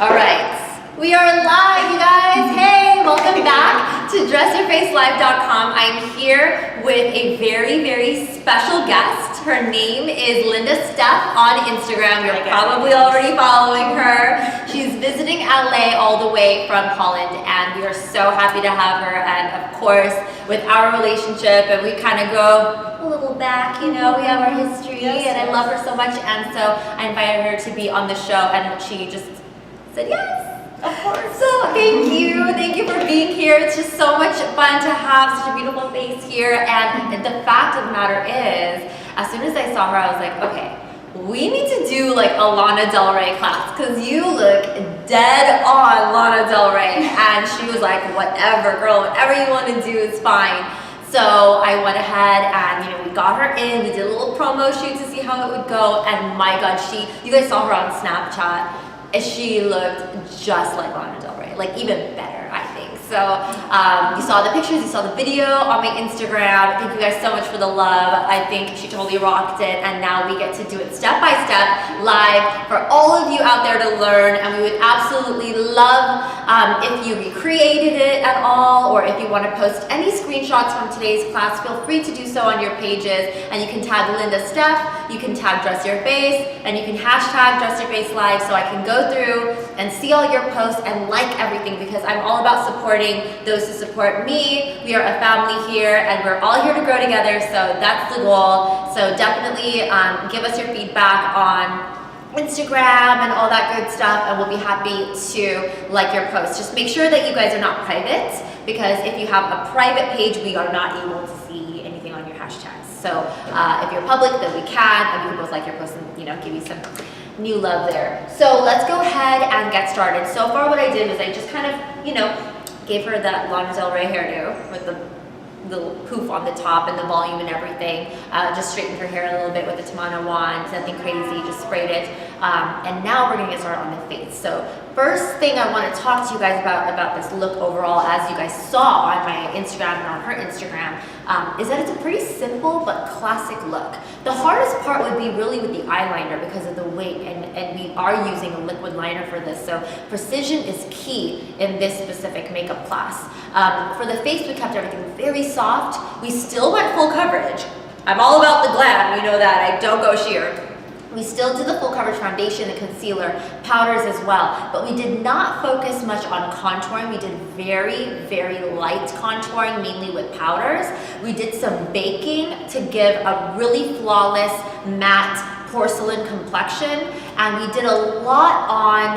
All right, we are live, you guys. Hey, welcome back to DressYourFaceLive.com. I'm here with a very, very special guest. Her name is Linda Steph on Instagram. You're probably already following her. She's visiting LA all the way from Holland, and we are so happy to have her. And of course, with our relationship, and we kind of go a little back, you know, we have our history, and I love her so much. And so I invited her to be on the show, and she just said yes. Of course. So thank you for being here. It's just so much fun to have such a beautiful face here. And the fact of the matter is, as soon as I saw her, I was like, okay, we need to do like a Lana Del Rey class because you look dead on Lana Del Rey. And she was like, whatever, girl, whatever you want to do is fine. So I went ahead and, we got her in, we did a little promo shoot to see how it would go. And my God, you guys saw her on Snapchat. She looked just like Lana Del Rey, like even better, I think. So you saw the pictures, you saw the video on my Instagram. Thank you guys so much for the love. I think she totally rocked it, and now we get to do it step by step, live, for all of you out there to learn. And we would absolutely love if you recreated it at all, or if you want to post any screenshots from today's class, feel free to do so on your pages. And you can tag Linda Steph, you can tag Dress Your Face, and you can hashtag Dress Your Face Live so I can go through and see all your posts and like everything, because I'm all about supporting those who support me. We are a family here, and we're all here to grow together, so that's the goal. So definitely give us your feedback on Instagram and all that good stuff, and we'll be happy to like your posts. Just make sure that you guys are not private, because if you have a private page, we are not able to see anything on your hashtags. So if you're public, then we can, and we can both like your posts and give you some new love there. So let's go ahead and get started. So far what I did was I just kind of, gave her that Lana Del Rey hairdo with the little poof on the top and the volume and everything. Just straightened her hair a little bit with the Tamana wand, nothing crazy, just sprayed it. And now we're gonna get started on the face. So first thing I want to talk to you guys about this look overall, as you guys saw on my Instagram and on her Instagram, is that it's a pretty simple but classic look. The hardest part would be really with the eyeliner because of the weight, and we are using a liquid liner for this, so precision is key in this specific makeup class. For the face, we kept everything very soft. We still went full coverage. I'm all about the glam, you know that, I don't go sheer. We still did the full coverage foundation, the concealer, powders as well, but we did not focus much on contouring. We did very, very light contouring, mainly with powders. We did some baking to give a really flawless matte porcelain complexion, and we did a lot on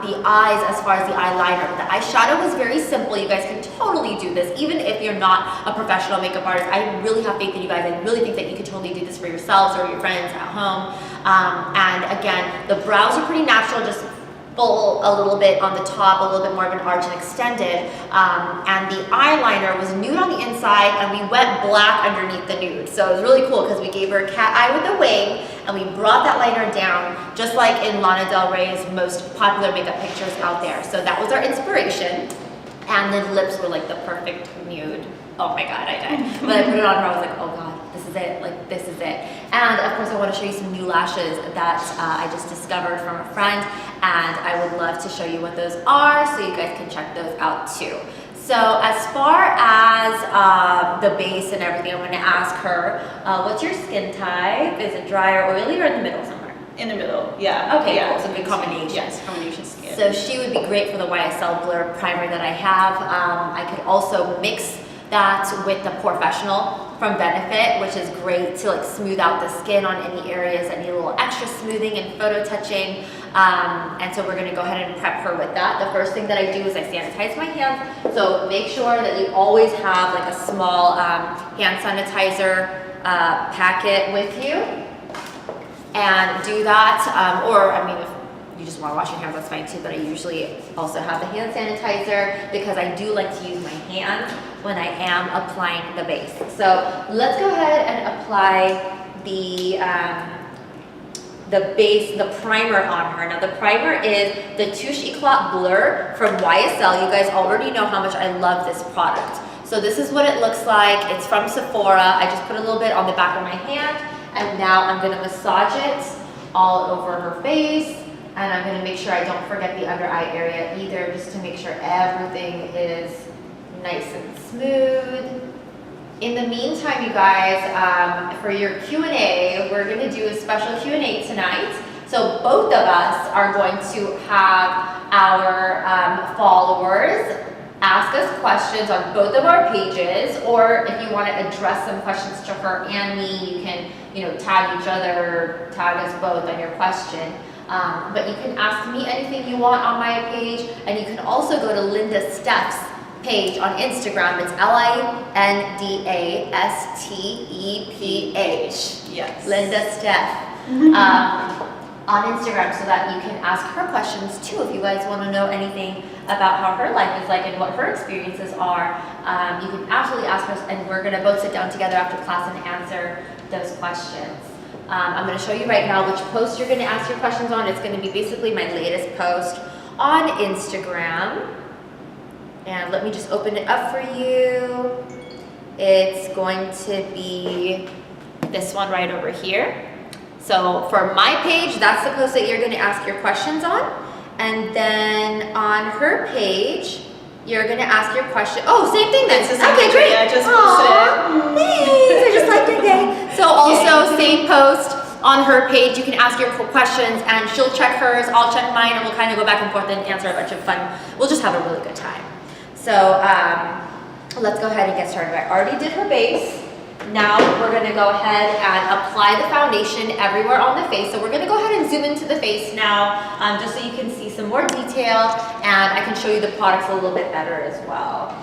the eyes as far as the eyeliner. The eyeshadow was very simple. You guys can totally do this, even if you're not a professional makeup artist. I really have faith in you guys. I really think that you can totally do this for yourselves or your friends at home. And again, the brows are pretty natural, just full a little bit on the top, a little bit more of an arch and extended. And the eyeliner was nude on the inside, and we went black underneath the nude. So it was really cool because we gave her a cat eye with a wing, and we brought that liner down, just like in Lana Del Rey's most popular makeup pictures out there. So that was our inspiration. And the lips were like the perfect nude. Oh my God, I died. When I put it on her, I was like, oh God, this is it, like this is it. And of course I want to show you some new lashes that I just discovered from a friend, and I would love to show you what those are so you guys can check those out too. So as far as the base and everything, I'm going to ask her, what's your skin type? Is it dry or oily, or in the middle somewhere? In the middle, yeah. Okay, yeah, cool. So good combination. Yes, combination skin. So she would be great for the YSL Blur primer that I have. I could also mix that with the Professional from Benefit, which is great to like smooth out the skin on any areas that need a little extra smoothing and photo touching. And so we're gonna go ahead and prep her with that. The first thing that I do is I sanitize my hands. So make sure that you always have like a small hand sanitizer packet with you. And do that, or I mean, if you just want to wash your hands, that's fine too, but I usually also have the hand sanitizer because I do like to use my hands when I am applying the base. So let's go ahead and apply the base, the primer on her. Now the primer is the Touche Eclat Blur from YSL. You guys already know how much I love this product. So this is what it looks like. It's from Sephora. I just put a little bit on the back of my hand, and now I'm gonna massage it all over her face And I'm gonna make sure I don't forget the under eye area either, just to make sure everything is nice and smooth. In the meantime, you guys, for your Q&A, we're gonna do a special Q&A tonight. So both of us are going to have our followers ask us questions on both of our pages, or if you want to address some questions to her and me, you can, tag each other, tag us both on your question. But you can ask me anything you want on my page, and you can also go to Linda Steph's page on Instagram. It's LindaSteph. Yes. Linda Steph. On Instagram, so that you can ask her questions too. If you guys want to know anything about how her life is like and what her experiences are, you can absolutely ask us, and we're gonna both sit down together after class and answer those questions. I'm gonna show you right now which post you're gonna ask your questions on. It's gonna be basically my latest post on Instagram. And let me just open it up for you. It's going to be this one right over here. So for my page, that's the post that you're going to ask your questions on. And then on her page, you're going to ask your question. Oh, same thing then. Okay, great. Yeah, I just posted it. Thanks. I just liked it. Okay. So also same post on her page. You can ask your questions, and she'll check hers. I'll check mine, and we'll kind of go back and forth and answer a bunch of fun. We'll just have a really good time. So let's go ahead and get started. I already did her base. Now we're going to go ahead and apply the foundation everywhere on the face. So we're going to go ahead and zoom into the face now, just so you can see some more detail, and I can show you the products a little bit better as well.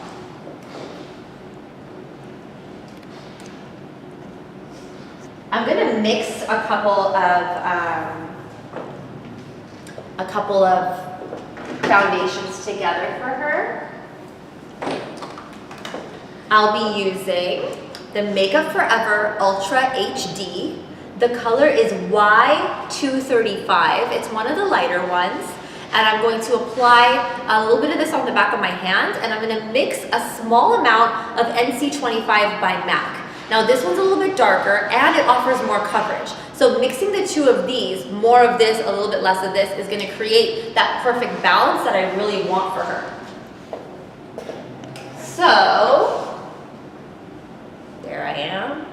I'm going to mix a couple of foundations together for her. I'll be using the Makeup Forever Ultra HD. The color is Y235. It's one of the lighter ones. And I'm going to apply a little bit of this on the back of my hand, and I'm going to mix a small amount of NC25 by MAC. Now this one's a little bit darker, and it offers more coverage. So mixing the two of these, more of this, a little bit less of this, is going to create that perfect balance that I really want for her. So there I am.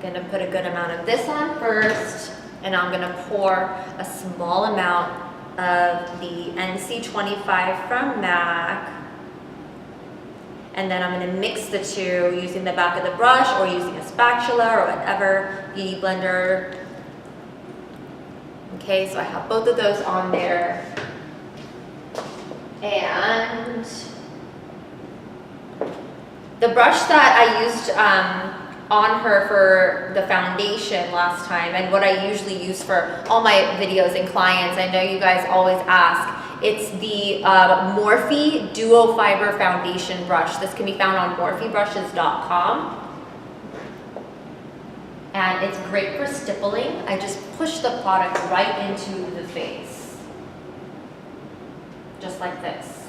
Gonna put a good amount of this on first, and I'm gonna pour a small amount of the NC25 from MAC, and then I'm gonna mix the two using the back of the brush or using a spatula or whatever beauty blender. Okay, so I have both of those on there, and the brush that I used on her for the foundation last time, and what I usually use for all my videos and clients, I know you guys always ask, it's the Morphe Duo Fiber Foundation Brush. This can be found on morphebrushes.com. And it's great for stippling. I just push the product right into the face, just like this.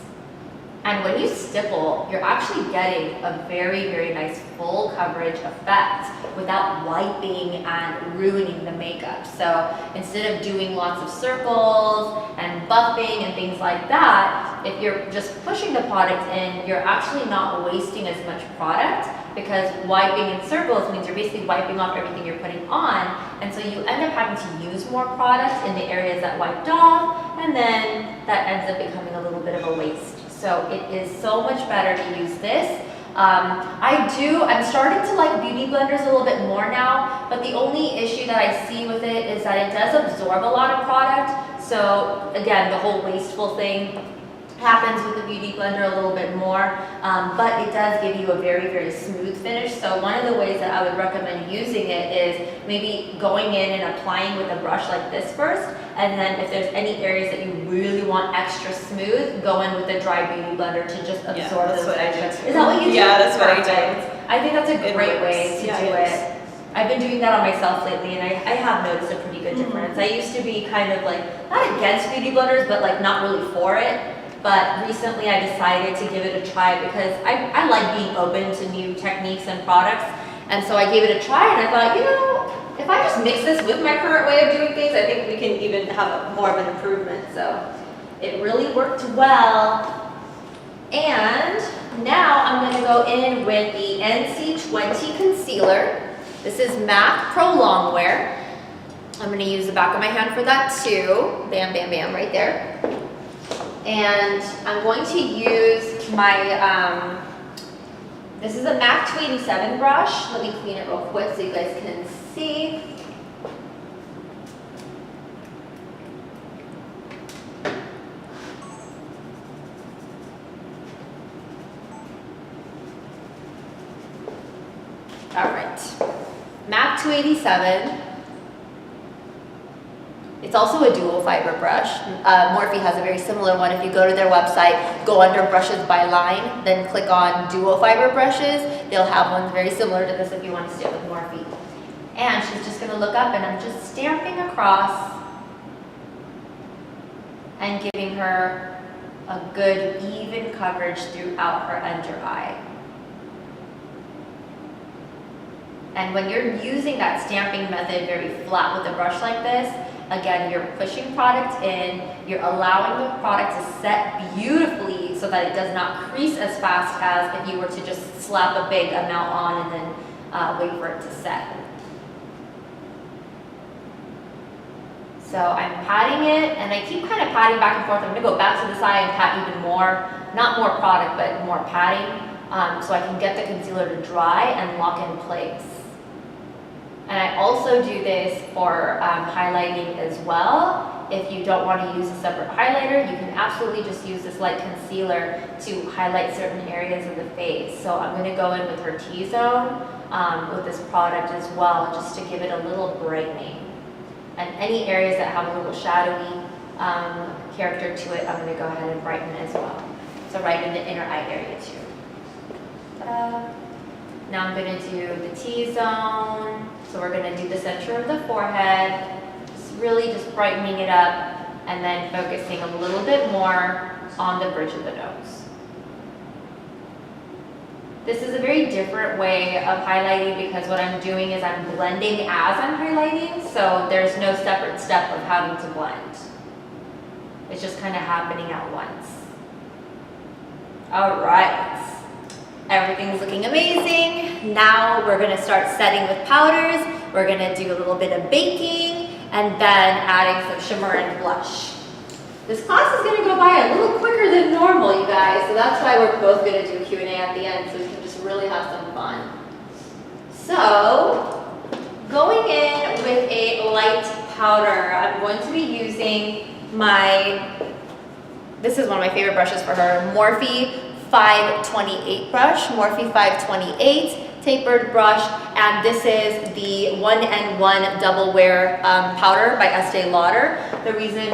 And when you stipple, you're actually getting a very, very nice full coverage effect without wiping and ruining the makeup. So instead of doing lots of circles and buffing and things like that, if you're just pushing the product in, you're actually not wasting as much product, because wiping in circles means you're basically wiping off everything you're putting on, and so you end up having to use more product in the areas that wiped off, and then that ends up becoming a little bit of a waste. So it is so much better to use this. I'm starting to like beauty blenders a little bit more now, but the only issue that I see with it is that it does absorb a lot of product. So again, the whole wasteful thing happens with the beauty blender a little bit more, but it does give you a very, very smooth finish. So one of the ways that I would recommend using it is maybe going in and applying with a brush like this first, and then if there's any areas that you really want extra smooth, go in with a dry beauty blender to just absorb those extras. Is that what you do? Yeah, that's what I do. I think that's a great way to do it. I've been doing that on myself lately, and I have noticed a pretty good difference. I used to be kind of like, not against beauty blenders, but like not really for it. But recently I decided to give it a try because I like being open to new techniques and products. And so I gave it a try, and I thought, if I just mix this with my current way of doing things, I think we can even have more of an improvement. So it really worked well. And now I'm going to go in with the NC20 concealer. This is MAC Pro Longwear. I'm going to use the back of my hand for that too. Bam, bam, bam, right there. And I'm going to use my, this is a MAC 287 brush. Let me clean it real quick so you guys can see. All right, MAC 287. It's also a dual fiber brush. Morphe has a very similar one. If you go to their website, go under brushes by line, then click on dual fiber brushes. They'll have ones very similar to this if you want to stick with Morphe. And she's just gonna look up and I'm just stamping across and giving her a good even coverage throughout her under eye. And when you're using that stamping method very flat with a brush like this, again, you're pushing product in, you're allowing the product to set beautifully so that it does not crease as fast as if you were to just slap a big amount on and then wait for it to set. So I'm patting it, and I keep kind of patting back and forth. I'm gonna go back to the side and pat even more, not more product, but more patting, so I can get the concealer to dry and lock in place. And I also do this for highlighting as well. If you don't want to use a separate highlighter, you can absolutely just use this light concealer to highlight certain areas of the face. So I'm going to go in with her T-zone with this product as well, just to give it a little brightening. And any areas that have a little shadowy character to it, I'm going to go ahead and brighten as well. So right in the inner eye area too. Ta-da. Now I'm going to do the T-zone. So we're going to do the center of the forehead, just brightening it up, and then focusing a little bit more on the bridge of the nose. This is a very different way of highlighting because what I'm doing is I'm blending as I'm highlighting, so there's no separate step of having to blend. It's just kind of happening at once. All right. Everything's looking amazing. Now we're gonna start setting with powders. We're gonna do a little bit of baking and then adding some shimmer and blush. This class is gonna go by a little quicker than normal, you guys. So that's why we're both gonna do Q&A at the end so we can just really have some fun. So, going in with a light powder, I'm going to be using this is one of my favorite brushes for her, Morphe 528 brush, Morphe 528 tapered brush, and this is the 1N1 Double Wear powder by Estee Lauder. The reason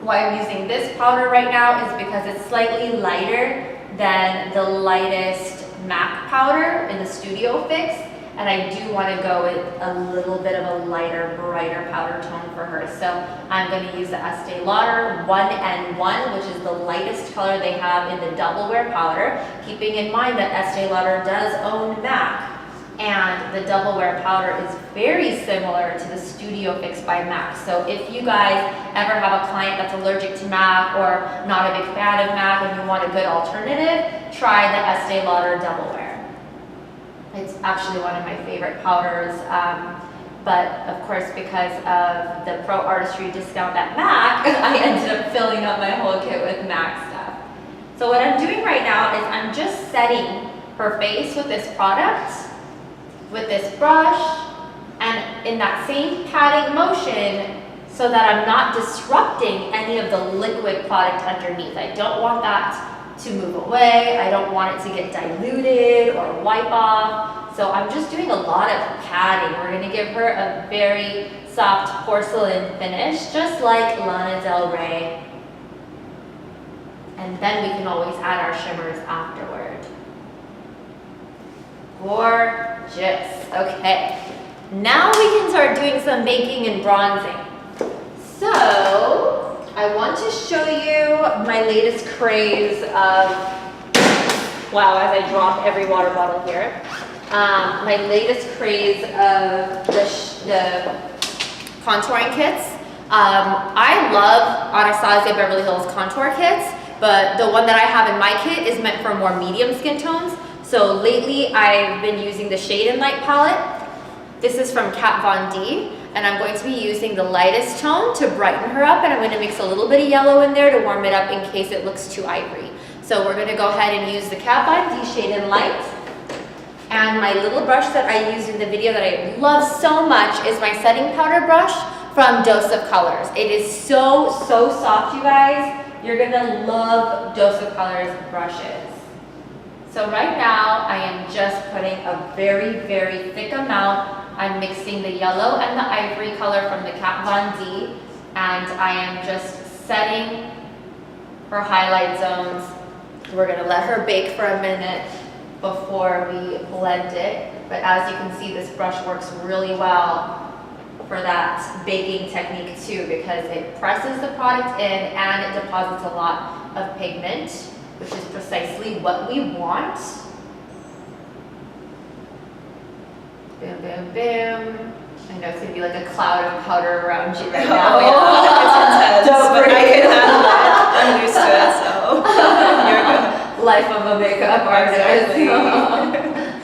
why I'm using this powder right now is because it's slightly lighter than the lightest MAC powder in the Studio Fix, and I do want to go with a little bit of a lighter, brighter powder tone for her. So I'm going to use the Estee Lauder 1N1, which is the lightest color they have in the Double Wear powder, keeping in mind that Estee Lauder does own MAC. And the Double Wear powder is very similar to the Studio Fix by MAC. So if you guys ever have a client that's allergic to MAC or not a big fan of MAC and you want a good alternative, try the Estee Lauder Double Wear. It's actually one of my favorite powders, but of course because of the Pro Artistry discount at MAC, I ended up filling up my whole kit with MAC stuff. So what I'm doing right now is I'm just setting her face with this product, with this brush, and in that same patting motion so that I'm not disrupting any of the liquid product underneath. I don't want that to move away. I don't want it to get diluted or wipe off. So I'm just doing a lot of patting. We're gonna give her a very soft porcelain finish, just like Lana Del Rey. And then we can always add our shimmers afterward. Gorgeous. Okay. Now we can start doing some baking and bronzing. So, I want to show you my latest craze of, wow, as I drop every water bottle here. My latest craze of the contouring kits. I love Anastasia Beverly Hills contour kits, but the one that I have in my kit is meant for more medium skin tones. So lately I've been using the Shade and Light palette. This is from Kat Von D, and I'm going to be using the lightest tone to brighten her up, and I'm going to mix a little bit of yellow in there to warm it up in case it looks too ivory. So we're going to go ahead and use the Kat Von D Shade and Light. And my little brush that I used in the video that I love so much is my setting powder brush from Dose of Colors. It is so soft, you guys. You're gonna love Dose of Colors brushes. So right now, I am just putting a very thick amount. I'm mixing the yellow and the ivory color from the Kat Von D, and I am just setting her highlight zones. We're gonna let her bake for a minute before we blend it. But as you can see, this brush works really well for that baking technique too, because it presses the product in and it deposits a lot of pigment, which is precisely what we want. Boom, boom, boom. I know it's gonna be like a cloud of powder around you right now. Oh, it's intense, but I can handle it. I'm used to it, so you're good. Life of a makeup artist. Exactly.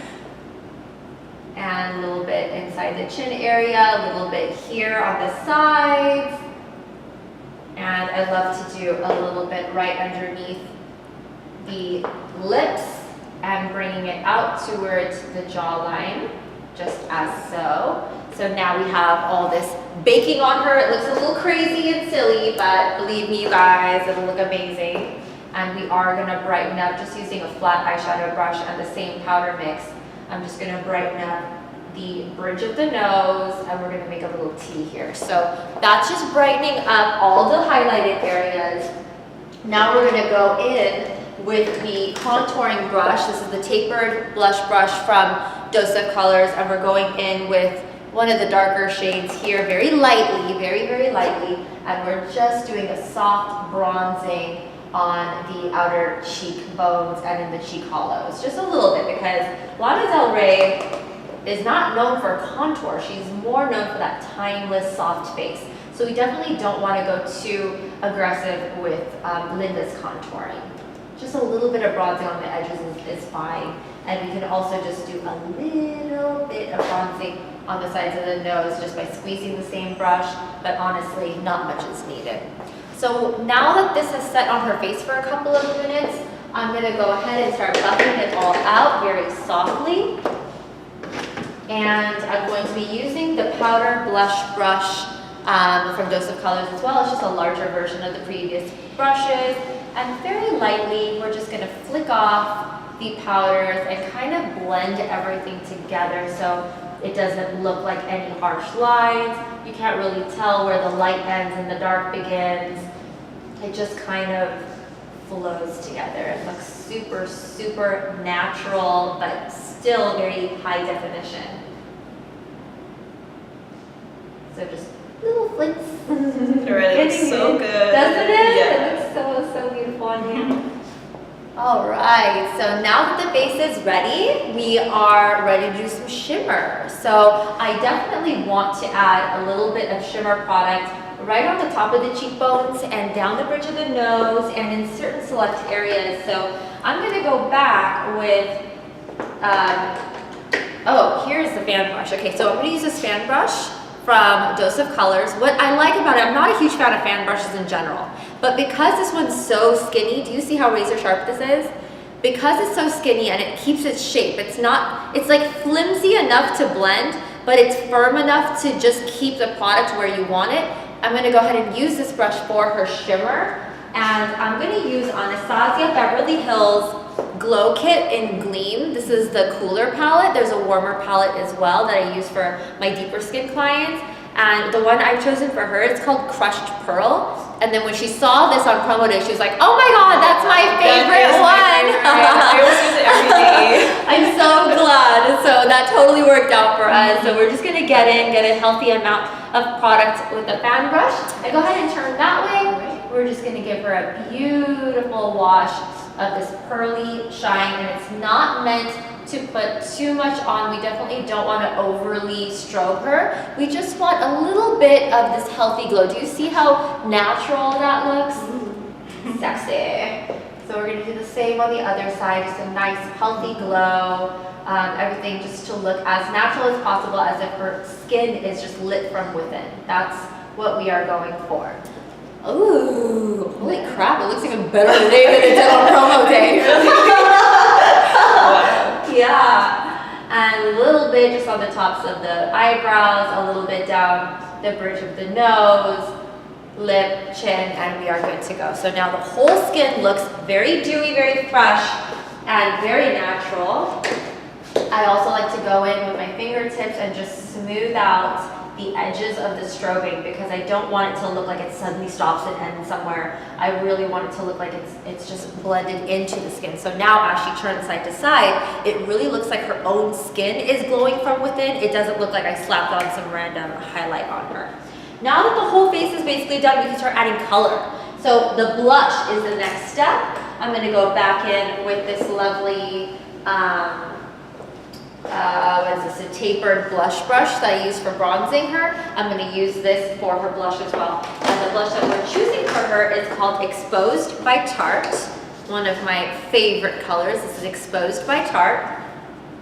And a little bit inside the chin area, a little bit here on the sides. And I love to do a little bit right underneath the lips and bringing it out towards the jawline, just as so. So now we have all this baking on her. It looks a little crazy and silly, but believe me, you guys, it'll look amazing. And we are gonna brighten up just using a flat eyeshadow brush and the same powder mix. I'm just gonna brighten up the bridge of the nose, and we're gonna make a little T here. So that's just brightening up all the highlighted areas. Now we're gonna go in with the contouring brush. This is the tapered blush brush from Dose of Colors, and we're going in with one of the darker shades here, very lightly, very lightly, and we're just doing a soft bronzing on the outer cheekbones and in the cheek hollows, just a little bit, because Lana Del Rey is not known for contour. She's more known for that timeless soft face. So we definitely don't want to go too aggressive with Linda's contouring. Just a little bit of bronzing on the edges is fine. And we can also just do a little bit of bronzing on the sides of the nose just by squeezing the same brush, but honestly, not much is needed. So now that this is set on her face for a couple of minutes, I'm gonna go ahead and start buffing it all out very softly. And I'm going to be using the powder blush brush from Dose of Colors as well. It's just a larger version of the previous brushes. And very lightly, we're just gonna flick off the powders and kind of blend everything together so it doesn't look like any harsh lines. You can't really tell where the light ends and the dark begins. It just kind of flows together. It looks super natural, but still very high definition. So just little flicks. It already looks so good. Doesn't it? Yeah. It looks so beautiful on you. All right, so now that the base is ready, we are ready to do some shimmer. So I definitely want to add a little bit of shimmer product right on the top of the cheekbones and down the bridge of the nose and in certain select areas. So I'm gonna go back with, oh, here's the fan brush. Okay, so I'm gonna use this fan brush from Dose of Colors. What I like about it, I'm not a huge fan of fan brushes in general, but because this one's so skinny, do you see how razor sharp this is? Because it's so skinny and it keeps its shape, it's like flimsy enough to blend, but it's firm enough to just keep the product where you want it. I'm gonna go ahead and use this brush for her shimmer, and I'm gonna use Anastasia Beverly Hills Glow Kit in Gleam. This is the cooler palette. There's a warmer palette as well that I use for my deeper skin clients. And the one I've chosen for her, it's called Crushed Pearl. And then when she saw this on promo day, she was like, oh my God, that's my favorite one. I always use it every day. I'm so glad. So that totally worked out for us. So we're just gonna get a healthy amount of product with a fan brush. And go ahead and turn that way. We're just gonna give her a beautiful wash of this pearly shine, and it's not meant to put too much on. We definitely don't want to overly strobe her. We just want a little bit of this healthy glow. Do you see how natural that looks? Sexy. So we're going to do the same on the other side, just a nice healthy glow. Everything just to look as natural as possible, as if her skin is just lit from within. That's what we are going for. Ooh, holy crap, it looks even better today than it did on promo day. Yeah, and a little bit just on the tops of the eyebrows, a little bit down the bridge of the nose, lip, chin, and we are good to go. So now the whole skin looks very dewy, very fresh, and very natural. I also like to go in with my fingertips and just smooth out the edges of the strobing, because I don't want it to look like it suddenly stops and ends somewhere. I really want it to look like it's just blended into the skin. So now as she turns side to side, it really looks like her own skin is glowing from within. It doesn't look like I slapped on some random highlight on her. Now that the whole face is basically done, we can start adding color. So the blush is the next step. I'm gonna go back in with this lovely, what is this, a tapered blush brush that I use for bronzing her. I'm going to use this for her blush as well. And the blush that we're choosing for her is called Exposed by Tarte, one of my favorite colors. This is Exposed by Tarte.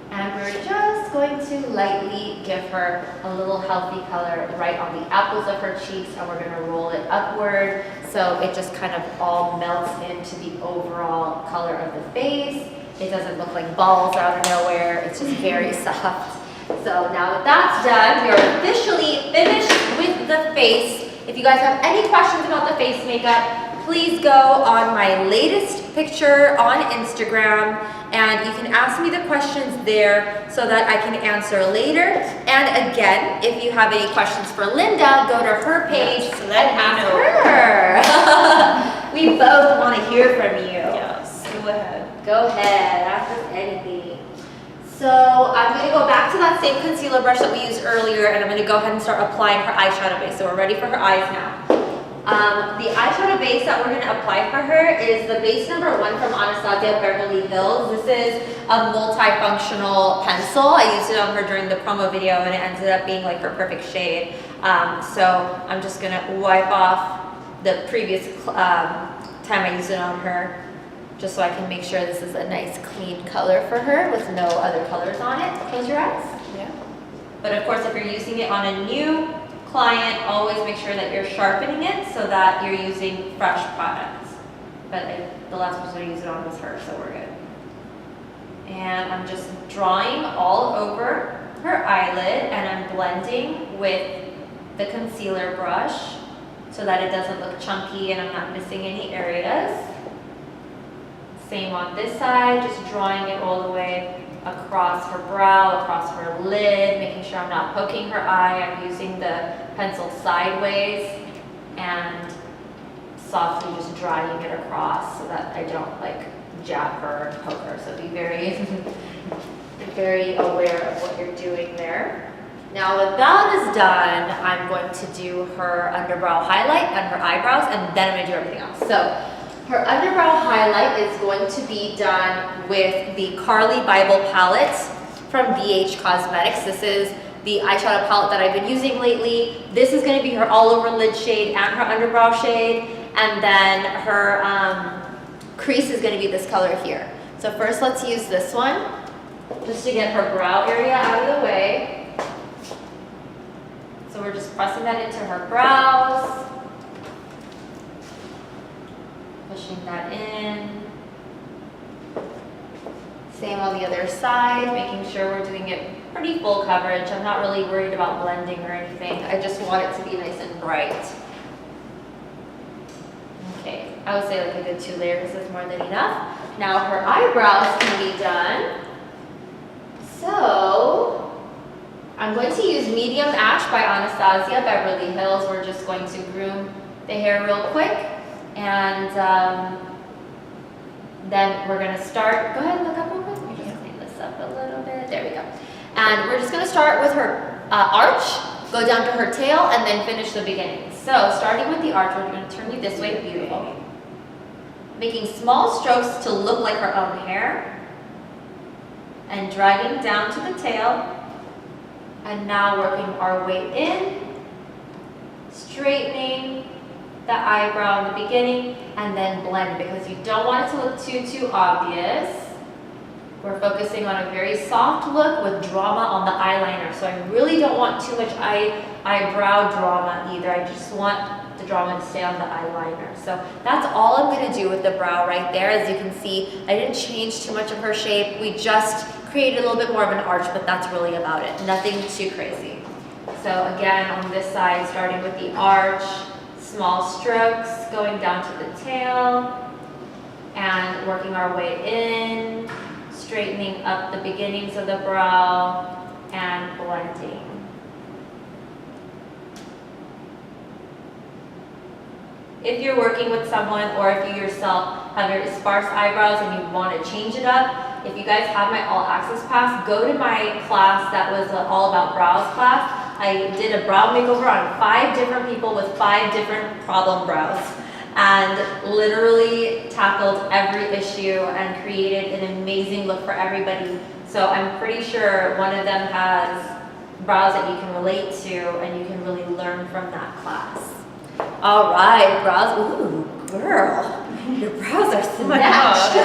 And we're just going to lightly give her a little healthy color right on the apples of her cheeks, and we're going to roll it upward so it just kind of all melts into the overall color of the face. It doesn't look like balls out of nowhere. It's just very soft. So now that that's done, we are officially finished with the face. If you guys have any questions about the face makeup, please go on my latest picture on Instagram, and you can ask me the questions there so that I can answer later. And again, if you have any questions for Linda, go to her page and ask her. We both want to hear from you. Yes, go ahead. Go ahead, ask us anything. So I'm going to go back to that same concealer brush that we used earlier, and I'm going to go ahead and start applying her eyeshadow base. So we're ready for her eyes now. The eyeshadow base that we're going to apply for her is the base number 1 from Anastasia Beverly Hills. This is a multifunctional pencil. I used it on her during the promo video, and it ended up being like her perfect shade. So I'm just going to wipe off the previous time I used it on her, just so I can make sure this is a nice clean color for her with no other colors on it. Close your eyes. Yeah. But of course, if you're using it on a new client, always make sure that you're sharpening it so that you're using fresh products. But the last person to use it on was her, so we're good. And I'm just drawing all over her eyelid, and I'm blending with the concealer brush so that it doesn't look chunky and I'm not missing any areas. Same on this side, just drawing it all the way across her brow, across her lid, making sure I'm not poking her eye. I'm using the pencil sideways and softly just dragging it across so that I don't like jab her and poke her. So be very, very aware of what you're doing there. Now that that is done, I'm going to do her underbrow highlight and her eyebrows, and then I'm going to do everything else. So her underbrow highlight is going to be done with the Carly Bible palette from BH Cosmetics. This is the eyeshadow palette that I've been using lately. This is going to be her all over lid shade and her underbrow shade, and then her crease is going to be this color here. So first let's use this one just to get her brow area out of the way. So we're just pressing that into her brows. Pushing that in. Same on the other side, making sure we're doing it pretty full coverage. I'm not really worried about blending or anything. I just want it to be nice and bright. Okay, I would say like a good 2 layers is more than enough. Now her eyebrows can be done. So I'm going to use Medium Ash by Anastasia Beverly Hills. We're just going to groom the hair real quick. And then we're going to start, go ahead and look up real quick. Let me just clean this up a little bit. There we go. And we're just going to start with her arch, go down to her tail, and then finish the beginning. So starting with the arch, we're going to turn you this way. Beautiful. making small strokes to look like her own hair, and dragging down to the tail. And now working our way in, straightening the eyebrow in the beginning, and then blend, because you don't want it to look too obvious. We're focusing on a very soft look with drama on the eyeliner. So I really don't want too much eyebrow drama either. I just want the drama to stay on the eyeliner. So that's all I'm gonna do with the brow right there. As you can see, I didn't change too much of her shape. We just created a little bit more of an arch, but that's really about it. Nothing too crazy. So again, on this side, starting with the arch, small strokes going down to the tail, and working our way in, straightening up the beginnings of the brow, and blending. If you're working with someone, or if you yourself have very sparse eyebrows and you want to change it up, if you guys have my all access pass, go to my class that was all about brows class. I did a brow makeover on 5 different people with 5 different problem brows, and literally tackled every issue and created an amazing look for everybody. So I'm pretty sure one of them has brows that you can relate to, and you can really learn from that class. All right, brows. Ooh, girl, your brows are snatched.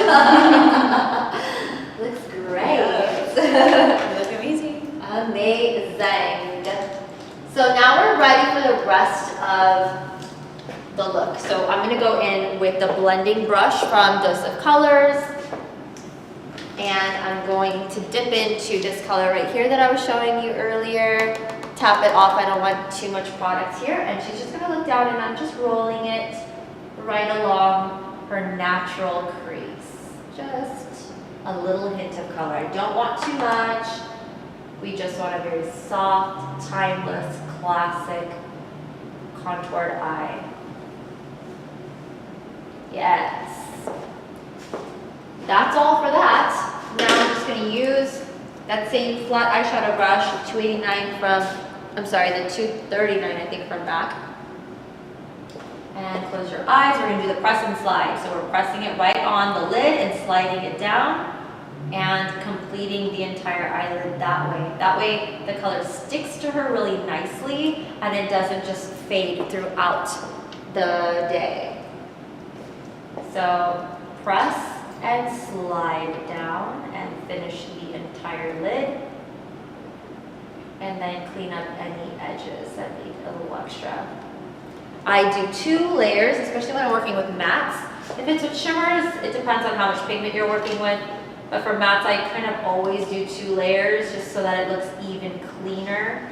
Looks great. You look amazing. Amazing. So now we're ready for the rest of the look. So I'm gonna go in with the blending brush from Dose of Colors, and I'm going to dip into this color right here that I was showing you earlier. Tap it off, I don't want too much product here, and she's just gonna look down, and I'm just rolling it right along her natural crease. Just a little hint of color. I don't want too much. We just want a very soft, timeless, classic contoured eye. Yes. That's all for that. Now I'm just going to use that same flat eyeshadow brush, 289 from, I'm sorry, the 239 I think from MAC. And close your eyes. We're going to do the press and slide. So we're pressing it right on the lid and sliding it down, and completing the entire eyelid that way. That way the color sticks to her really nicely, and it doesn't just fade throughout the day. So press and slide down and finish the entire lid, and then clean up any edges that need a little extra. I do 2 layers, especially when I'm working with mattes. If it's with shimmers, it depends on how much pigment you're working with. But for mattes, I kind of always do 2 layers just so that it looks even cleaner.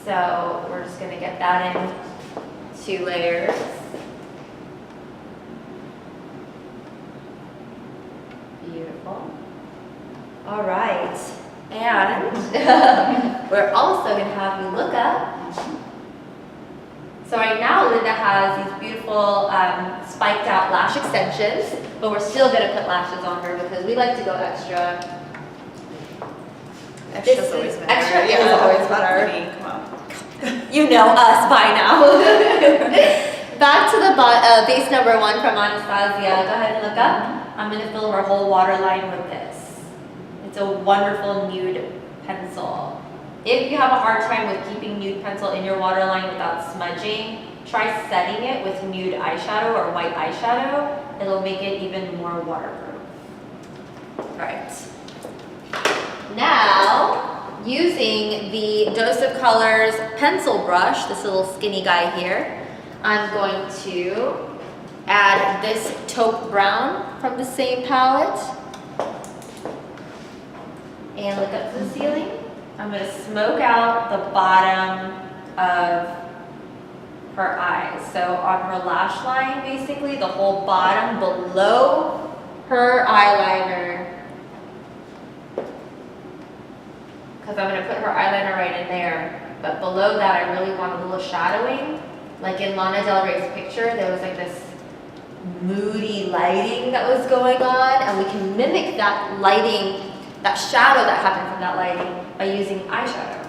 So we're just going to get that in 2 layers. Beautiful. All right. And we're also going to have you look up. So right now, Linda has these beautiful spiked out lash extensions, but we're still going to put lashes on her because we like to go extra. Extra's always better. Extra is Yeah, always come better. on. You know us by now. Back to the base number 1 from Anastasia. Go ahead and look up. I'm going to fill her whole waterline with this. It's a wonderful nude pencil. If you have a hard time with keeping nude pencil in your waterline without smudging, try setting it with nude eyeshadow or white eyeshadow. It'll make it even more waterproof. All right. Now, using the Dose of Colors pencil brush, this little skinny guy here, I'm going to add this taupe brown from the same palette. And look up to the ceiling. I'm going to smoke out the bottom of her eyes. So on her lash line, basically, the whole bottom below her eyeliner. Because I'm going to put her eyeliner right in there. But below that, I really want a little shadowing. Like in Lana Del Rey's picture, there was like this moody lighting that was going on. And we can mimic that lighting, that shadow that happened from that lighting, by using eyeshadow.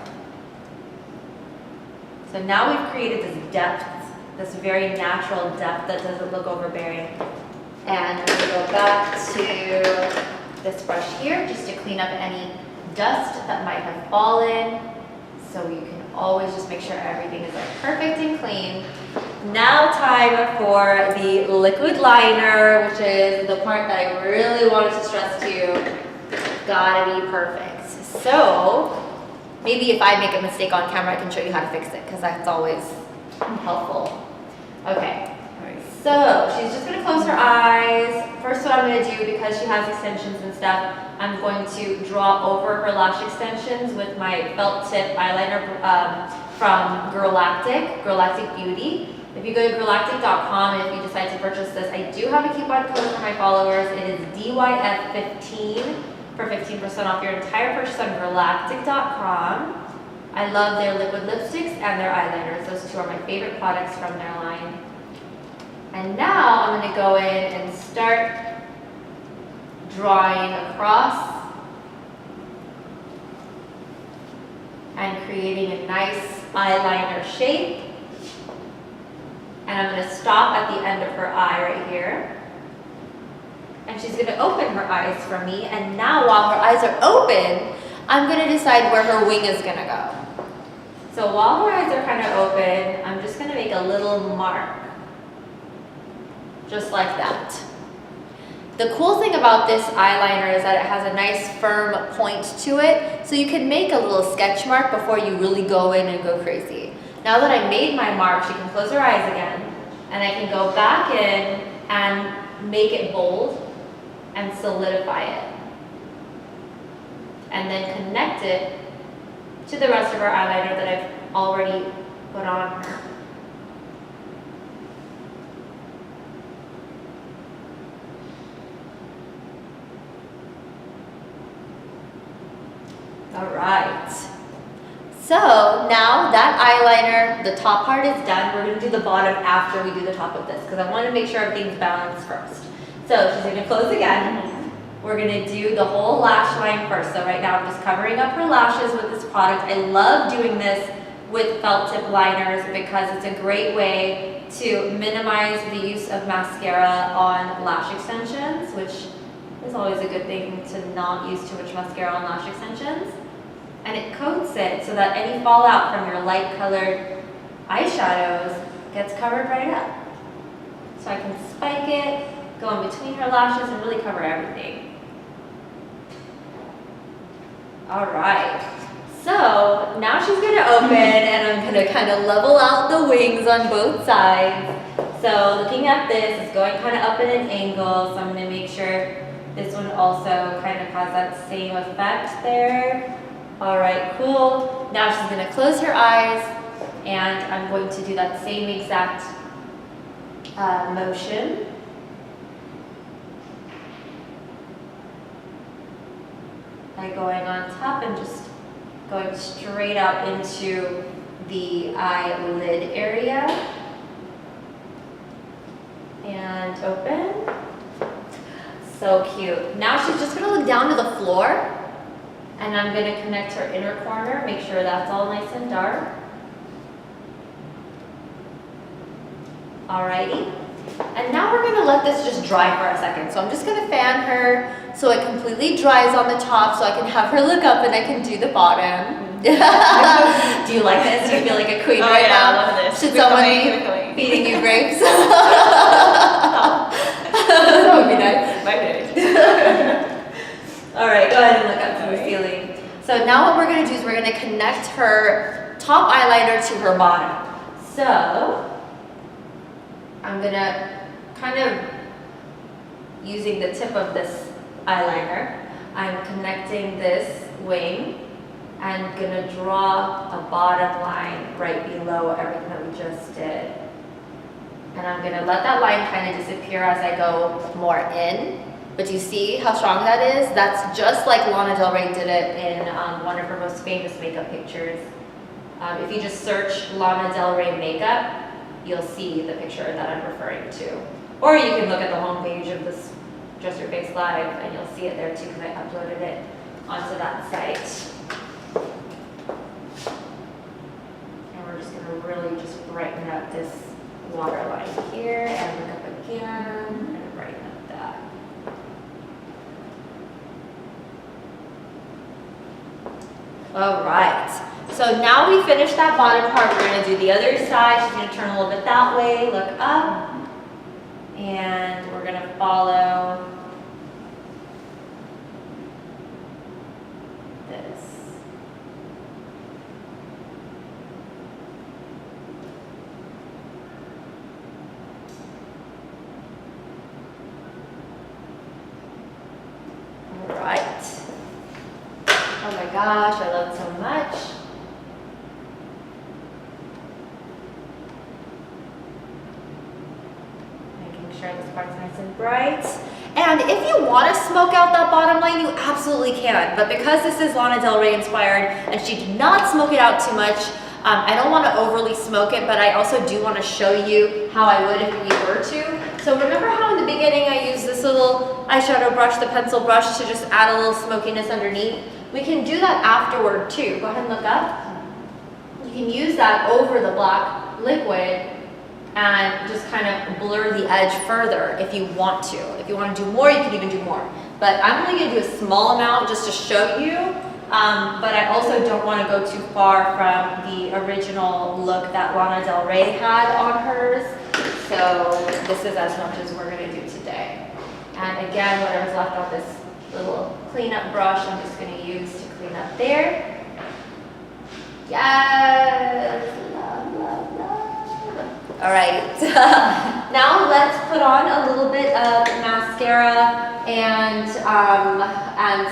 So now we've created this depth, this very natural depth that doesn't look overbearing. And I'm gonna go back to this brush here just to clean up any dust that might have fallen. So you can always just make sure everything is like perfect and clean. Now time for the liquid liner, which is the part that I really wanted to stress to you. Gotta be perfect. So maybe if I make a mistake on camera, I can show you how to fix it because that's always helpful. Okay, so she's just gonna close her eyes. First what I'm gonna do, because she has extensions and stuff, I'm going to draw over her lash extensions with my felt tip eyeliner from Girlactic Beauty. If you go to girlactic.com and if you decide to purchase this, I do have a coupon code for my followers. It is DYF15 for 15% off your entire purchase on girlactic.com. I love their liquid lipsticks and their eyeliners. Those two are my favorite products from their line. And now I'm going to go in and start drawing across and creating a nice eyeliner shape. And I'm going to stop at the end of her eye right here. And she's going to open her eyes for me. And now while her eyes are open, I'm going to decide where her wing is going to go. So while her eyes are kind of open, I'm just going to make a little mark. Just like that. The cool thing about this eyeliner is that it has a nice firm point to it. So you can make a little sketch mark before you really go in and go crazy. Now that I made my mark, she can close her eyes again. And I can go back in and make it bold and solidify it. And then connect it to the rest of her eyeliner that I've already put on her. All right. So now that eyeliner, the top part is done. We're gonna do the bottom after we do the top of this because I want to make sure everything's balanced first. So she's gonna close again. We're gonna do the whole lash line first. So right now I'm just covering up her lashes with this product. I love doing this with felt tip liners because it's a great way to minimize the use of mascara on lash extensions, which is always a good thing to not use too much mascara on lash extensions. And it coats it so that any fallout from your light colored eyeshadows gets covered right up. So I can spike it, go in between her lashes and really cover everything. All right, so now she's gonna open and I'm gonna kind of level out the wings on both sides. So looking at this, it's going kind of up at an angle, so I'm gonna make sure this one also kind of has that same effect there. All right, cool. Now she's gonna close her eyes and I'm going to do that same exact motion. By going on top and just going straight out into the eyelid area. And open. So cute. Now she's just gonna look down to the floor. And I'm going to connect her inner corner, make sure that's all nice and dark. Alrighty. And now we're going to let this just dry for a second. So I'm just going to fan her so it completely dries on the top so I can have her look up and I can do the bottom. Do you like this? Do you feel like a queen right now? I love this. Should someone be feeding you grapes? That would be nice. My day. All right, go ahead and look up to the ceiling. So now what we're going to do is we're going to connect her top eyeliner to her bottom. So I'm going to kind of, using the tip of this eyeliner, I'm connecting this wing and going to draw a bottom line right below everything that we just did. And I'm going to let that line kind of disappear as I go more in. But you see how strong that is? That's just like Lana Del Rey did it in one of her most famous makeup pictures. If you just search Lana Del Rey makeup, you'll see the picture that I'm referring to. Or you can look at the homepage of this Dress Your Face Live and you'll see it there too because I uploaded it onto that site. And we're just going to really just brighten up this waterline here and look up again and brighten up that. All right, so now we finished that bottom part. We're gonna do the other side. She's gonna turn a little bit that way, look up, and we're gonna follow this. All right. Oh my gosh, I love it so much. Making sure this part's nice and bright. And if you want to smoke out that bottom line, you absolutely can. But because this is Lana Del Rey inspired and she did not smoke it out too much, I don't want to overly smoke it, but I also do want to show you how I would if we were to. So remember how in the beginning I used this little eyeshadow brush, the pencil brush, to just add a little smokiness underneath? We can do that afterward too. Go ahead and look up. You can use that over the black liquid and just kind of blur the edge further if you want to. If you want to do more, you can even do more. But I'm only going to do a small amount just to show you. But I also don't want to go too far from the original look that Lana Del Rey had on hers. So this is as much as we're going to do today. And again, whatever's left on this little cleanup brush, I'm just going to use to clean up there. Yes, love, love, love. All right, now let's put on a little bit of mascara and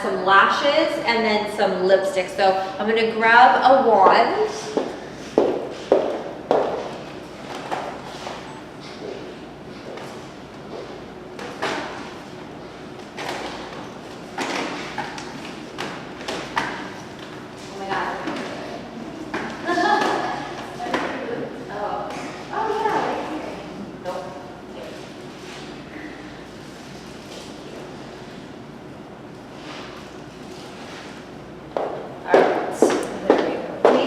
some lashes and then some lipstick. So I'm going to grab a wand.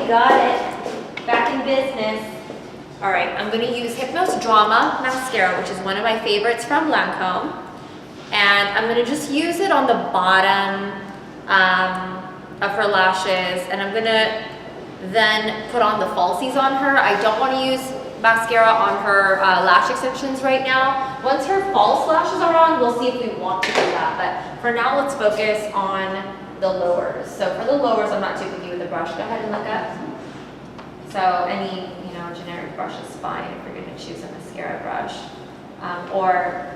Got it. Back in business. All right, I'm going to use Hypnos Drama mascara, which is one of my favorites from Lancome. And I'm going to just use it on the bottom of her lashes. And I'm going to then put on the falsies on her. I don't want to use mascara on her lash extensions right now. Once her false lashes are on, we'll see if we want to do that. But for now, let's focus on the lowers. So for the lowers, I'm not too picky with the brush. Go ahead and look up. So any, generic brush is fine if you're going to choose a mascara brush. Or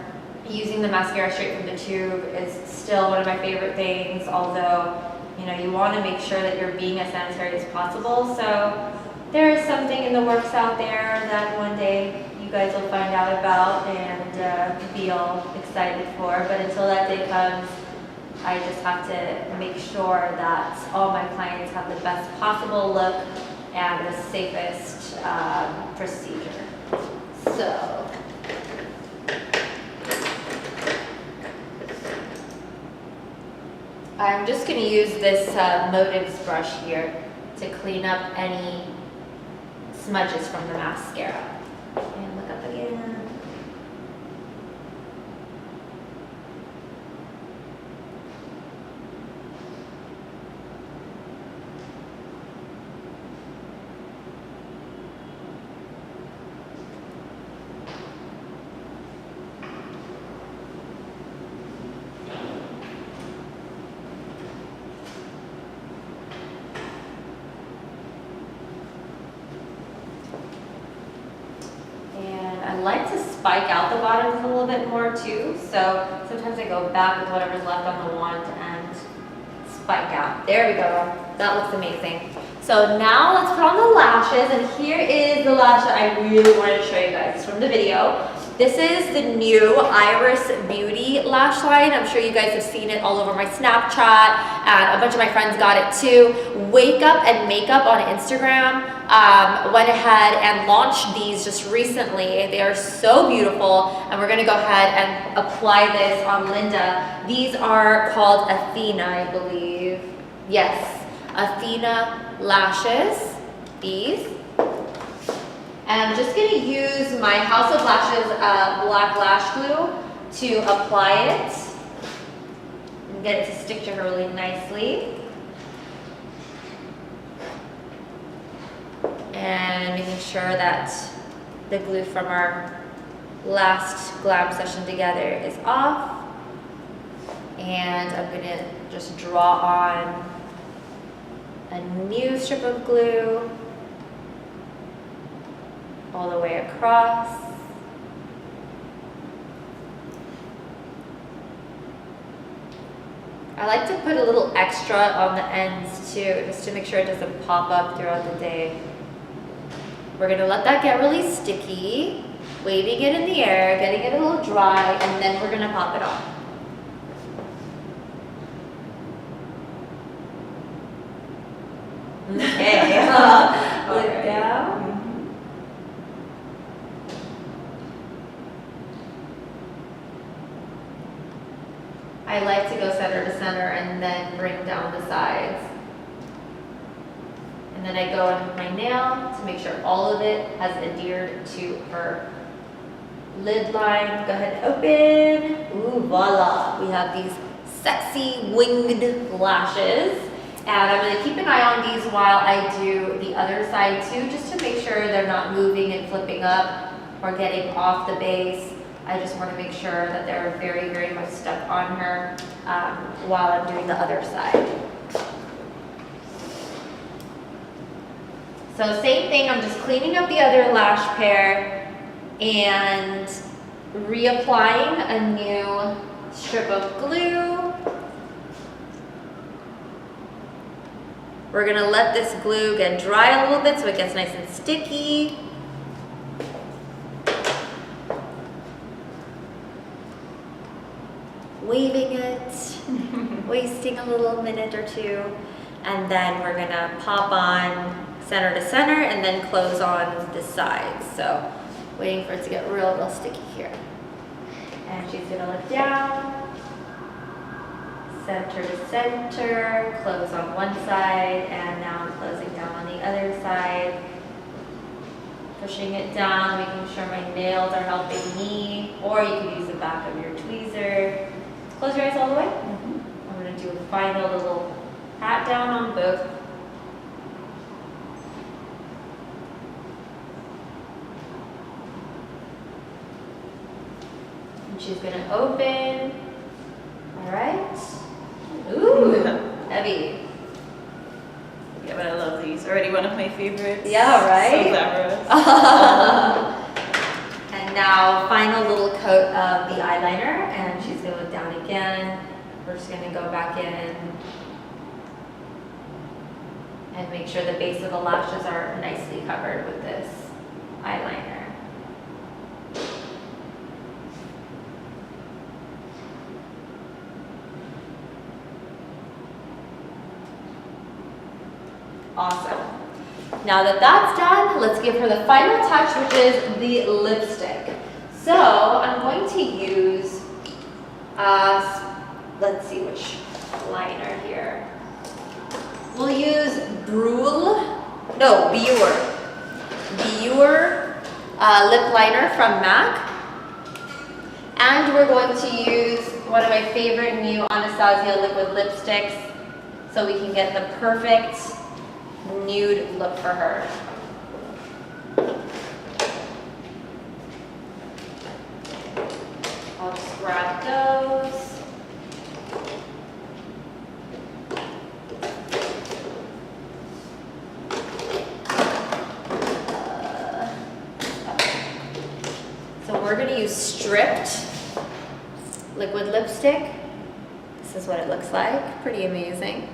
using the mascara straight from the tube is still one of my favorite things, although, you want to make sure that you're being as sanitary as possible. So there is something in the works out there that one day you guys will find out about and be all excited for. But until that day comes, I just have to make sure that all my clients have the best possible look and the safest procedure. So, I'm just going to use this Motives brush here to clean up any smudges from the mascara. And look up again. I like to spike out the bottoms a little bit more too, so sometimes I go back with whatever's left on the wand and spike out. There we go. That looks amazing. So now let's put on the lashes, and here is the lash that I really wanted to show you guys. It's from the video. This is the new Iris Beauty lash line. I'm sure you guys have seen it all over my Snapchat, and a bunch of my friends got it too. Wake Up and Makeup on Instagram went ahead and launched these just recently. They are so beautiful, and we're gonna go ahead and apply this on Linda. These are called Athena, I believe. Yes, Athena lashes, these. And I'm just gonna use my House of Lashes black lash glue to apply it and get it to stick to her really nicely. And making sure that the glue from our last glam session together is off. And I'm gonna just draw on a new strip of glue all the way across. I like to put a little extra on the ends too, just to make sure it doesn't pop up throughout the day. We're gonna let that get really sticky, waving it in the air, getting it a little dry, and then we're gonna pop it on. Okay, look down. I like to go center to center and then bring down the sides. And then I go in with my nail to make sure all of it has adhered to her lid line. Go ahead and open. Ooh, voila. We have these sexy winged lashes. And I'm going to keep an eye on these while I do the other side too, just to make sure they're not moving and flipping up or getting off the base. I just want to make sure that they're very, very much stuck on her while I'm doing the other side. So same thing, I'm just cleaning up the other lash pair and reapplying a new strip of glue. We're gonna let this glue get dry a little bit so it gets nice and sticky. Waving it, wasting a little minute or two, and then we're gonna pop on center to center and then close on the sides. So waiting for it to get real, real sticky here. And she's gonna look down. Center to center, close on one side, and now I'm closing down on the other side. Pushing it down, making sure my nails are helping me, or you can use the back of your tweezer. Close your eyes all the way. I'm going to do a final little pat down on both. And she's going to open. All right. Ooh, heavy. Yeah, but I love these. Already one of my favorites. Yeah, right? So glamorous. And now, final little coat of the eyeliner, and she's going to look down again. We're just going to go back in and make sure the base of the lashes are nicely covered with this eyeliner. Awesome. Now that that's done, let's give her the final touch, which is the lipstick. So I'm going to use, let's see which liner here. We'll use Bieur lip liner from MAC. And we're going to use one of my favorite new Anastasia liquid lipsticks so we can get the perfect nude look for her. I'll just grab those. So we're going to use stripped liquid lipstick. This is what it looks like. Pretty amazing.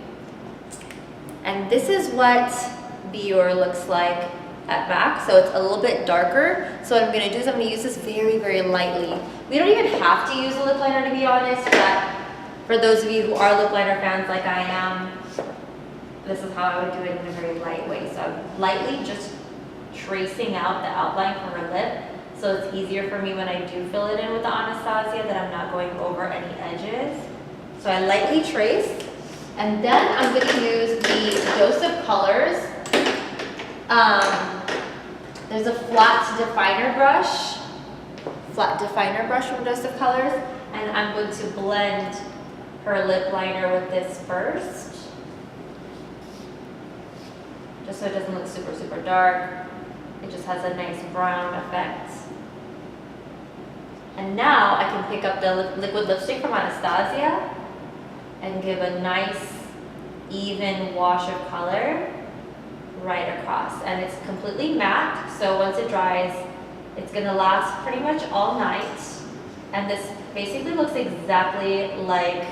And this is what Bieur looks like at MAC, so it's a little bit darker. So what I'm going to do is I'm going to use this very, very lightly. We don't even have to use a lip liner, to be honest, but for those of you who are lip liner fans like I am, this is how I would do it in a very light way. So I'm lightly just tracing out the outline for her lip, so it's easier for me when I do fill it in with the Anastasia that I'm not going over any edges. So I lightly trace. And then I'm going to use the Dose of Colors There's a flat definer brush from Dose of Colors, and I'm going to blend her lip liner with this first, just so it doesn't look super, super dark. It just has a nice brown effect. And now I can pick up the liquid lipstick from Anastasia and give a nice, even wash of color right across. And it's completely matte, so once it dries, it's gonna last pretty much all night. And this basically looks exactly like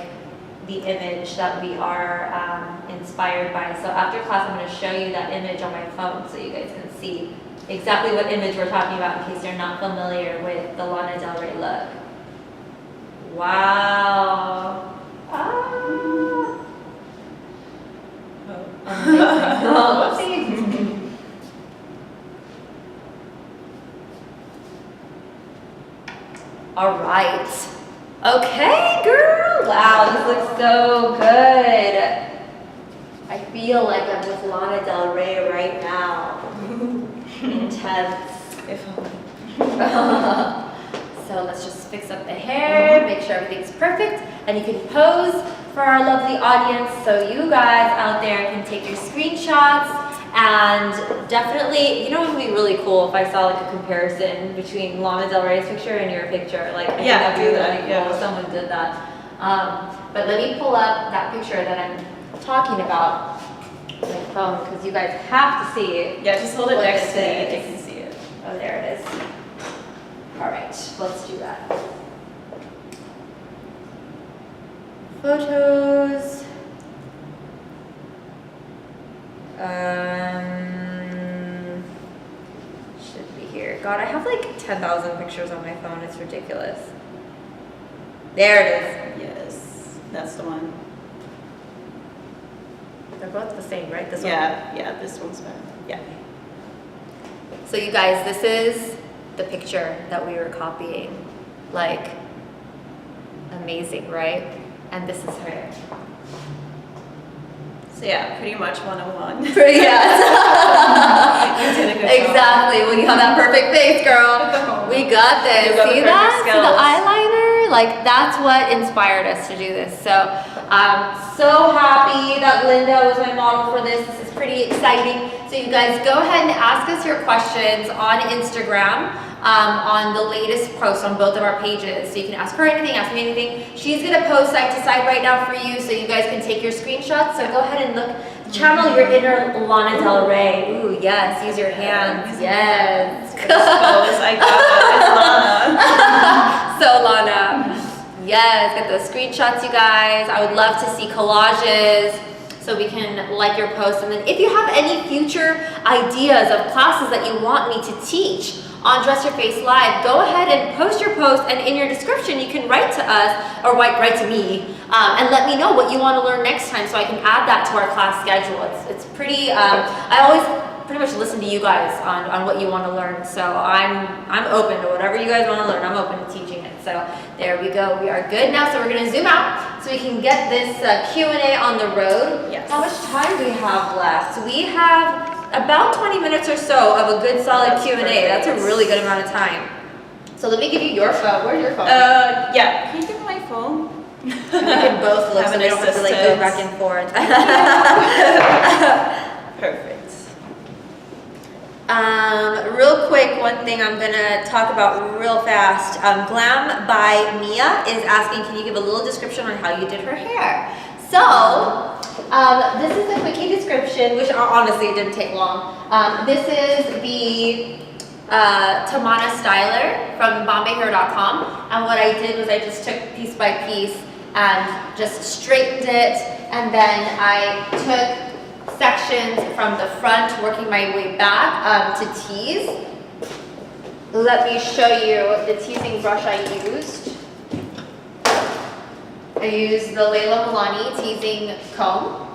the image that we are inspired by. So after class, I'm gonna show you that image on my phone so you guys can see exactly what image we're talking about in case you're not familiar with the Lana Del Rey look. Wow. Ah. Oh, whoopsie. All right. Okay, girl. Wow, this looks so good. I feel like I'm with Lana Del Rey right now. Intense. So let's just fix up the hair, make sure everything's perfect, and you can pose for our lovely audience so you guys out there can take your screenshots. And definitely, you know, it would be really cool if I saw like a comparison between Lana Del Rey's picture and your picture. Like, I think that'd be really cool if someone did that. But let me pull up that picture that I'm talking about on my phone because you guys have to see it. Yeah, just hold it next to me. You can see it. Oh, there it is. All right, let's do that. Photos. Should be here. God, I have like 10,000 pictures on my phone. It's ridiculous. There it is. Yes, that's the one. They're both the same, right? This one? Yeah, this one's better. Yeah. So you guys, this is the picture that we were copying. Like, amazing, right? And this is her. So yeah, pretty much 101. Yes. You did a good exactly. When you have that perfect face, girl. We got this. See that? See the eyeliner? Like, that's what inspired us to do this. So I'm so happy that Linda was my model for this. This is pretty exciting. So you guys go ahead and ask us your questions on Instagram. On the latest post on both of our pages. So you can ask her anything, ask me anything. She's gonna post side to side right now for you so you guys can take your screenshots. So go ahead and look, channel your inner Lana Del Rey. Ooh, yes, use your hands, yes. I got it, it's Lana. So Lana, yes, get those screenshots, you guys. I would love to see collages so we can like your posts. And then if you have any future ideas of classes that you want me to teach on Dress Your Face Live, go ahead and post your post, and in your description you can write to us, or write to me, and let me know what you want to learn next time so I can add that to our class schedule. It's pretty, I always pretty much listen to you guys on what you want to learn, so I'm open to whatever you guys want to learn. I'm open to teaching it. So there we go, we are good now. So we're going to zoom out so we can get this Q&A on the road. Yes. How much time do we have left? So we have about 20 minutes or so of a good solid Q&A. That's a really good amount of time. So let me give you your phone. Where's your phone? Yeah. Can you give me my phone? We can both look so we don't have to like go back and forth. Perfect. Real quick, one thing I'm gonna talk about real fast. Glam by Mia is asking, can you give a little description on how you did her hair? So, this is a quickie description, which honestly didn't take long. This is the Tamana Styler from BombayHair.com, and what I did was I just took piece by piece and just straightened it, and then I took sections from the front, working my way back to tease. Let me show you the teasing brush I used. I used the Layla Milani teasing comb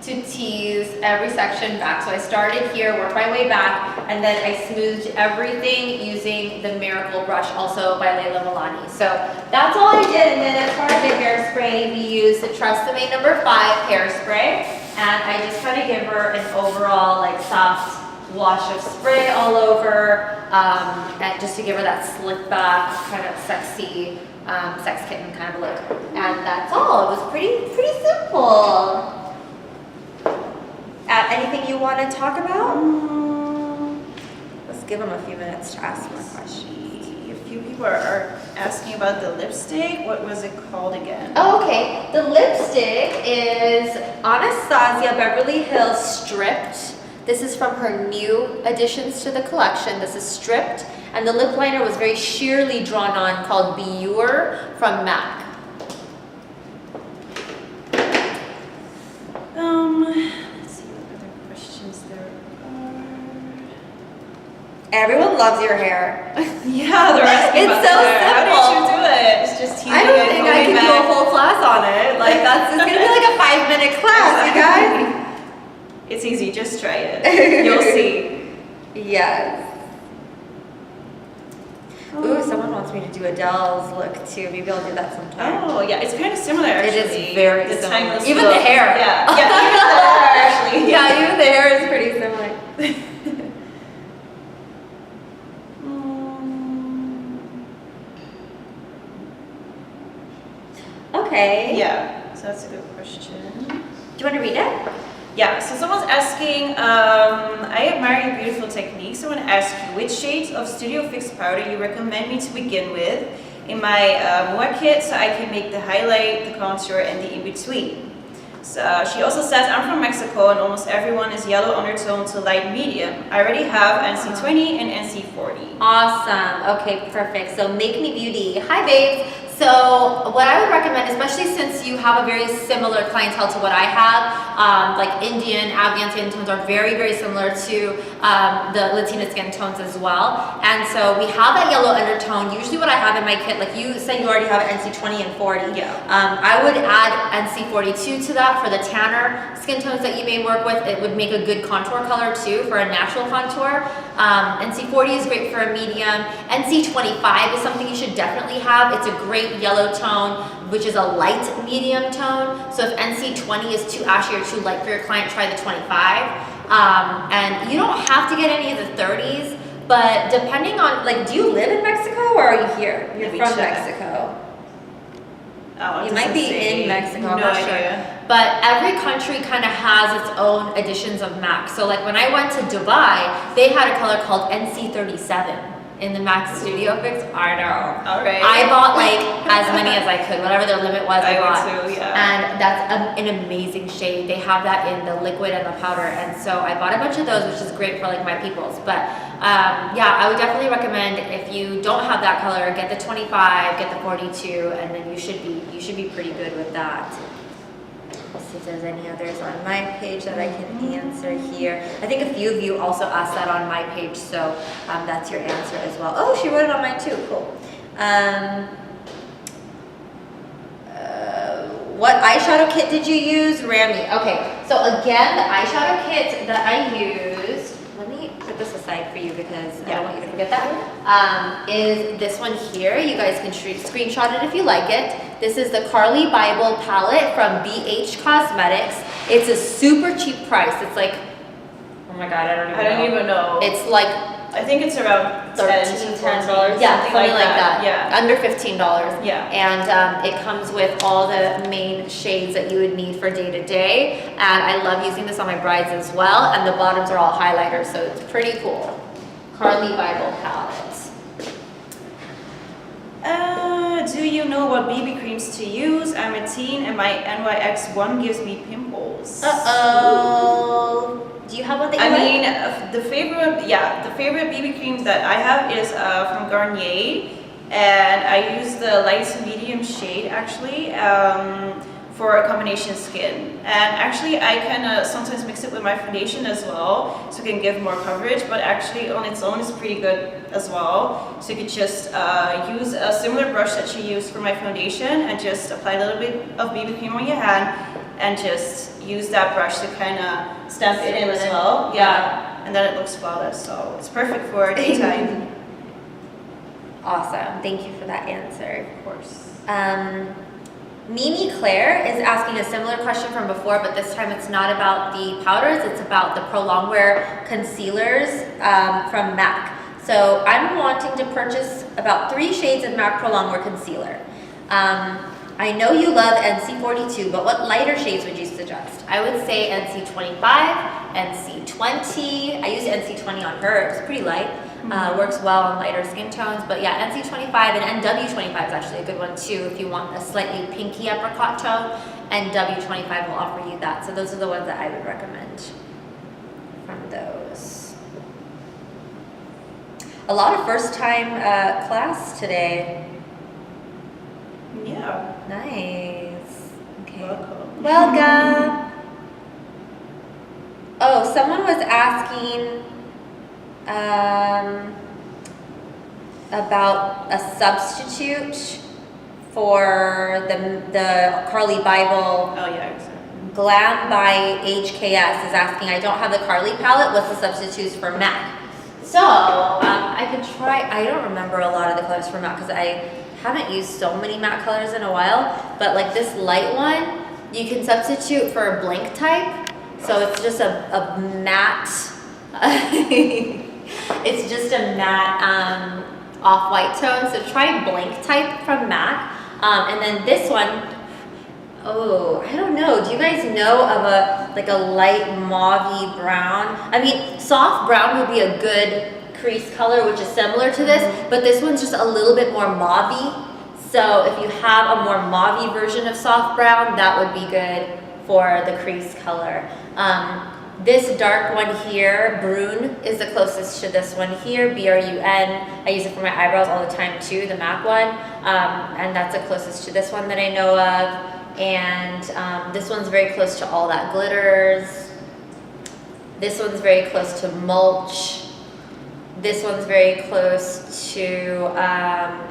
to tease every section back. So I started here, worked my way back, and then I smoothed everything using the Miracle brush, also by Layla Milani. So that's all I did. And then as far as the hairspray, we used the Trust-The-Made No. 5 hairspray. And I just kind of give her an overall like soft wash of spray all over, and just to give her that slick back, kind of sexy, sex kitten kind of look. And that's all. It was pretty simple. Anything you want to talk about? Let's give them a few minutes to ask more questions. A few people are asking about the lipstick. What was it called again? Oh, okay. The lipstick is Anastasia Beverly Hills Stripped. This is from her new additions to the collection. This is Stripped. And the lip liner was very sheerly drawn on, called Bure from MAC. Let's see what other questions there are. Everyone loves your hair. Yeah, they're asking It's about so the hair. How did simple. you do it? It's just teasing I don't it, think I going can do a back. whole class on it. Like it's gonna be like a 5-minute class, you guys. It's easy, just try it. You'll see. Yes. Ooh, someone wants me to do Adele's look too. Maybe I'll do that sometime. Oh, yeah, it's kind of similar actually. It is very the similar. timeless Even look. the hair. Yeah, even the hair actually. Yeah, even the hair is pretty similar. Okay. Yeah, so that's a good question. Do you want to read it? Yeah, so someone's asking, I admire your beautiful techniques. I want to ask you, which shades of Studio Fix powder you recommend me to begin with in my Moa kit so I can make the highlight, the contour, and the in-between. So she also says, I'm from Mexico and almost everyone is yellow undertone to light medium. I already have NC20 and NC40. Awesome. Okay, perfect. So Make Me Beauty. Hi, babes. So what I would recommend, especially since you have a very similar clientele to what I have, like Indian, Afghan skin tones are very, very similar to the Latina skin tones as well. And so we have that yellow undertone. Usually what I have in my kit, like you said you already have NC20 and 40. Yeah. I would add NC42 to that for the tanner skin tones that you may work with. It would make a good contour color too for a natural contour. NC40 is great for a medium. NC25 is something you should definitely have. It's a great yellow tone, which is a light medium tone. So if NC20 is too ashy or too light for your client, try the 25. And you don't have to get any of the 30s, but depending on, like, do you live in Mexico or are you here? You're from Mexico. Oh, You might be in Mexico, I'm no not idea. sure. But every country kind of has its own editions of MAC. So like when I went to Dubai, they had a color called NC37 in the MAC Studio Fix. I know. All right. I bought like as many as I could, whatever their limit was, I bought. would too, yeah. And that's an amazing shade. They have that in the liquid and the powder. And so I bought a bunch of those, which is great for like my peoples. But yeah, I would definitely recommend if you don't have that color, get the 25, get the 42, and then you should be pretty good with that. Let's see if there's any others on my page that I can answer here. I think a few of you also asked that on my page, so that's your answer as well. Oh, she wrote it on mine too, cool. What eyeshadow kit did you use? Rami. Okay, so again, the eyeshadow kit that I used, let me put this aside for you because I don't want you to forget that, is this one here. You guys can screenshot it if you like it. This is the Carly Bible palette from BH Cosmetics. It's a super cheap price. It's like, oh my god, I don't even know. It's like, I think it's around $10. $10. Yeah, something like that. Yeah. Under $15. Yeah. And it comes with all the main shades that you would need for day to day. And I love using this on my brides as well. And the bottoms are all highlighters, so it's pretty cool. Carly Bible palette. Do you know what BB creams to use? I'm a teen and my NYX1 gives me pimples. Uh-oh. Do you have one that you like? The favorite BB cream that I have is from Garnier, and I use the light to medium shade actually for a combination skin. And actually I kind of sometimes mix it with my foundation as well, so it can give more coverage, but actually on its own is pretty good as well. So you could just use a similar brush that you use for my foundation and just apply a little bit of BB cream on your hand and just use that brush to kind of stamp it in as well. Yeah, and then it looks flawless, so it's perfect for daytime. Awesome. Thank you for that answer. Of course. Mimi Claire is asking a similar question from before, but this time it's not about the powders, it's about the Pro Longwear concealers from MAC. So I'm wanting to purchase about 3 shades of MAC Pro Longwear concealer. I know you love NC42, but what lighter shades would you suggest? I would say NC25, NC20. I used NC20 on her, it's pretty light. Works well on lighter skin tones, but yeah, NC25 and NW25 is actually a good one too if you want a slightly pinky apricot tone, and NW25 will offer you that. So those are the ones that I would recommend from those. A lot of first time class today. Yeah. Nice. Okay. Welcome. Welcome. Oh, someone was asking about a substitute for the Carly Bible. Oh yeah, exactly. Glam by HKS is asking, I don't have the Carly palette, what's the substitutes for MAC? So, I could try, I don't remember a lot of the colors for MAC because I haven't used so many matte colors in a while, but like this light one, you can substitute for a blank type. So it's just a matte, it's just a matte off-white tone. So try blank type from MAC. And then this one, oh, I don't know. Do you guys know of a light mauve-y brown? I mean, soft brown would be a good crease color, which is similar to this, but this one's just a little bit more mauve-y. So if you have a more mauve-y version of soft brown, that would be good for the crease color. This dark one here, Brune, is the closest to this one here, B-R-U-N. I use it for my eyebrows all the time too, the MAC one. And that's the closest to this one that I know of. And this one's very close to All That Glitters. This one's very close to Mulch. This one's very close to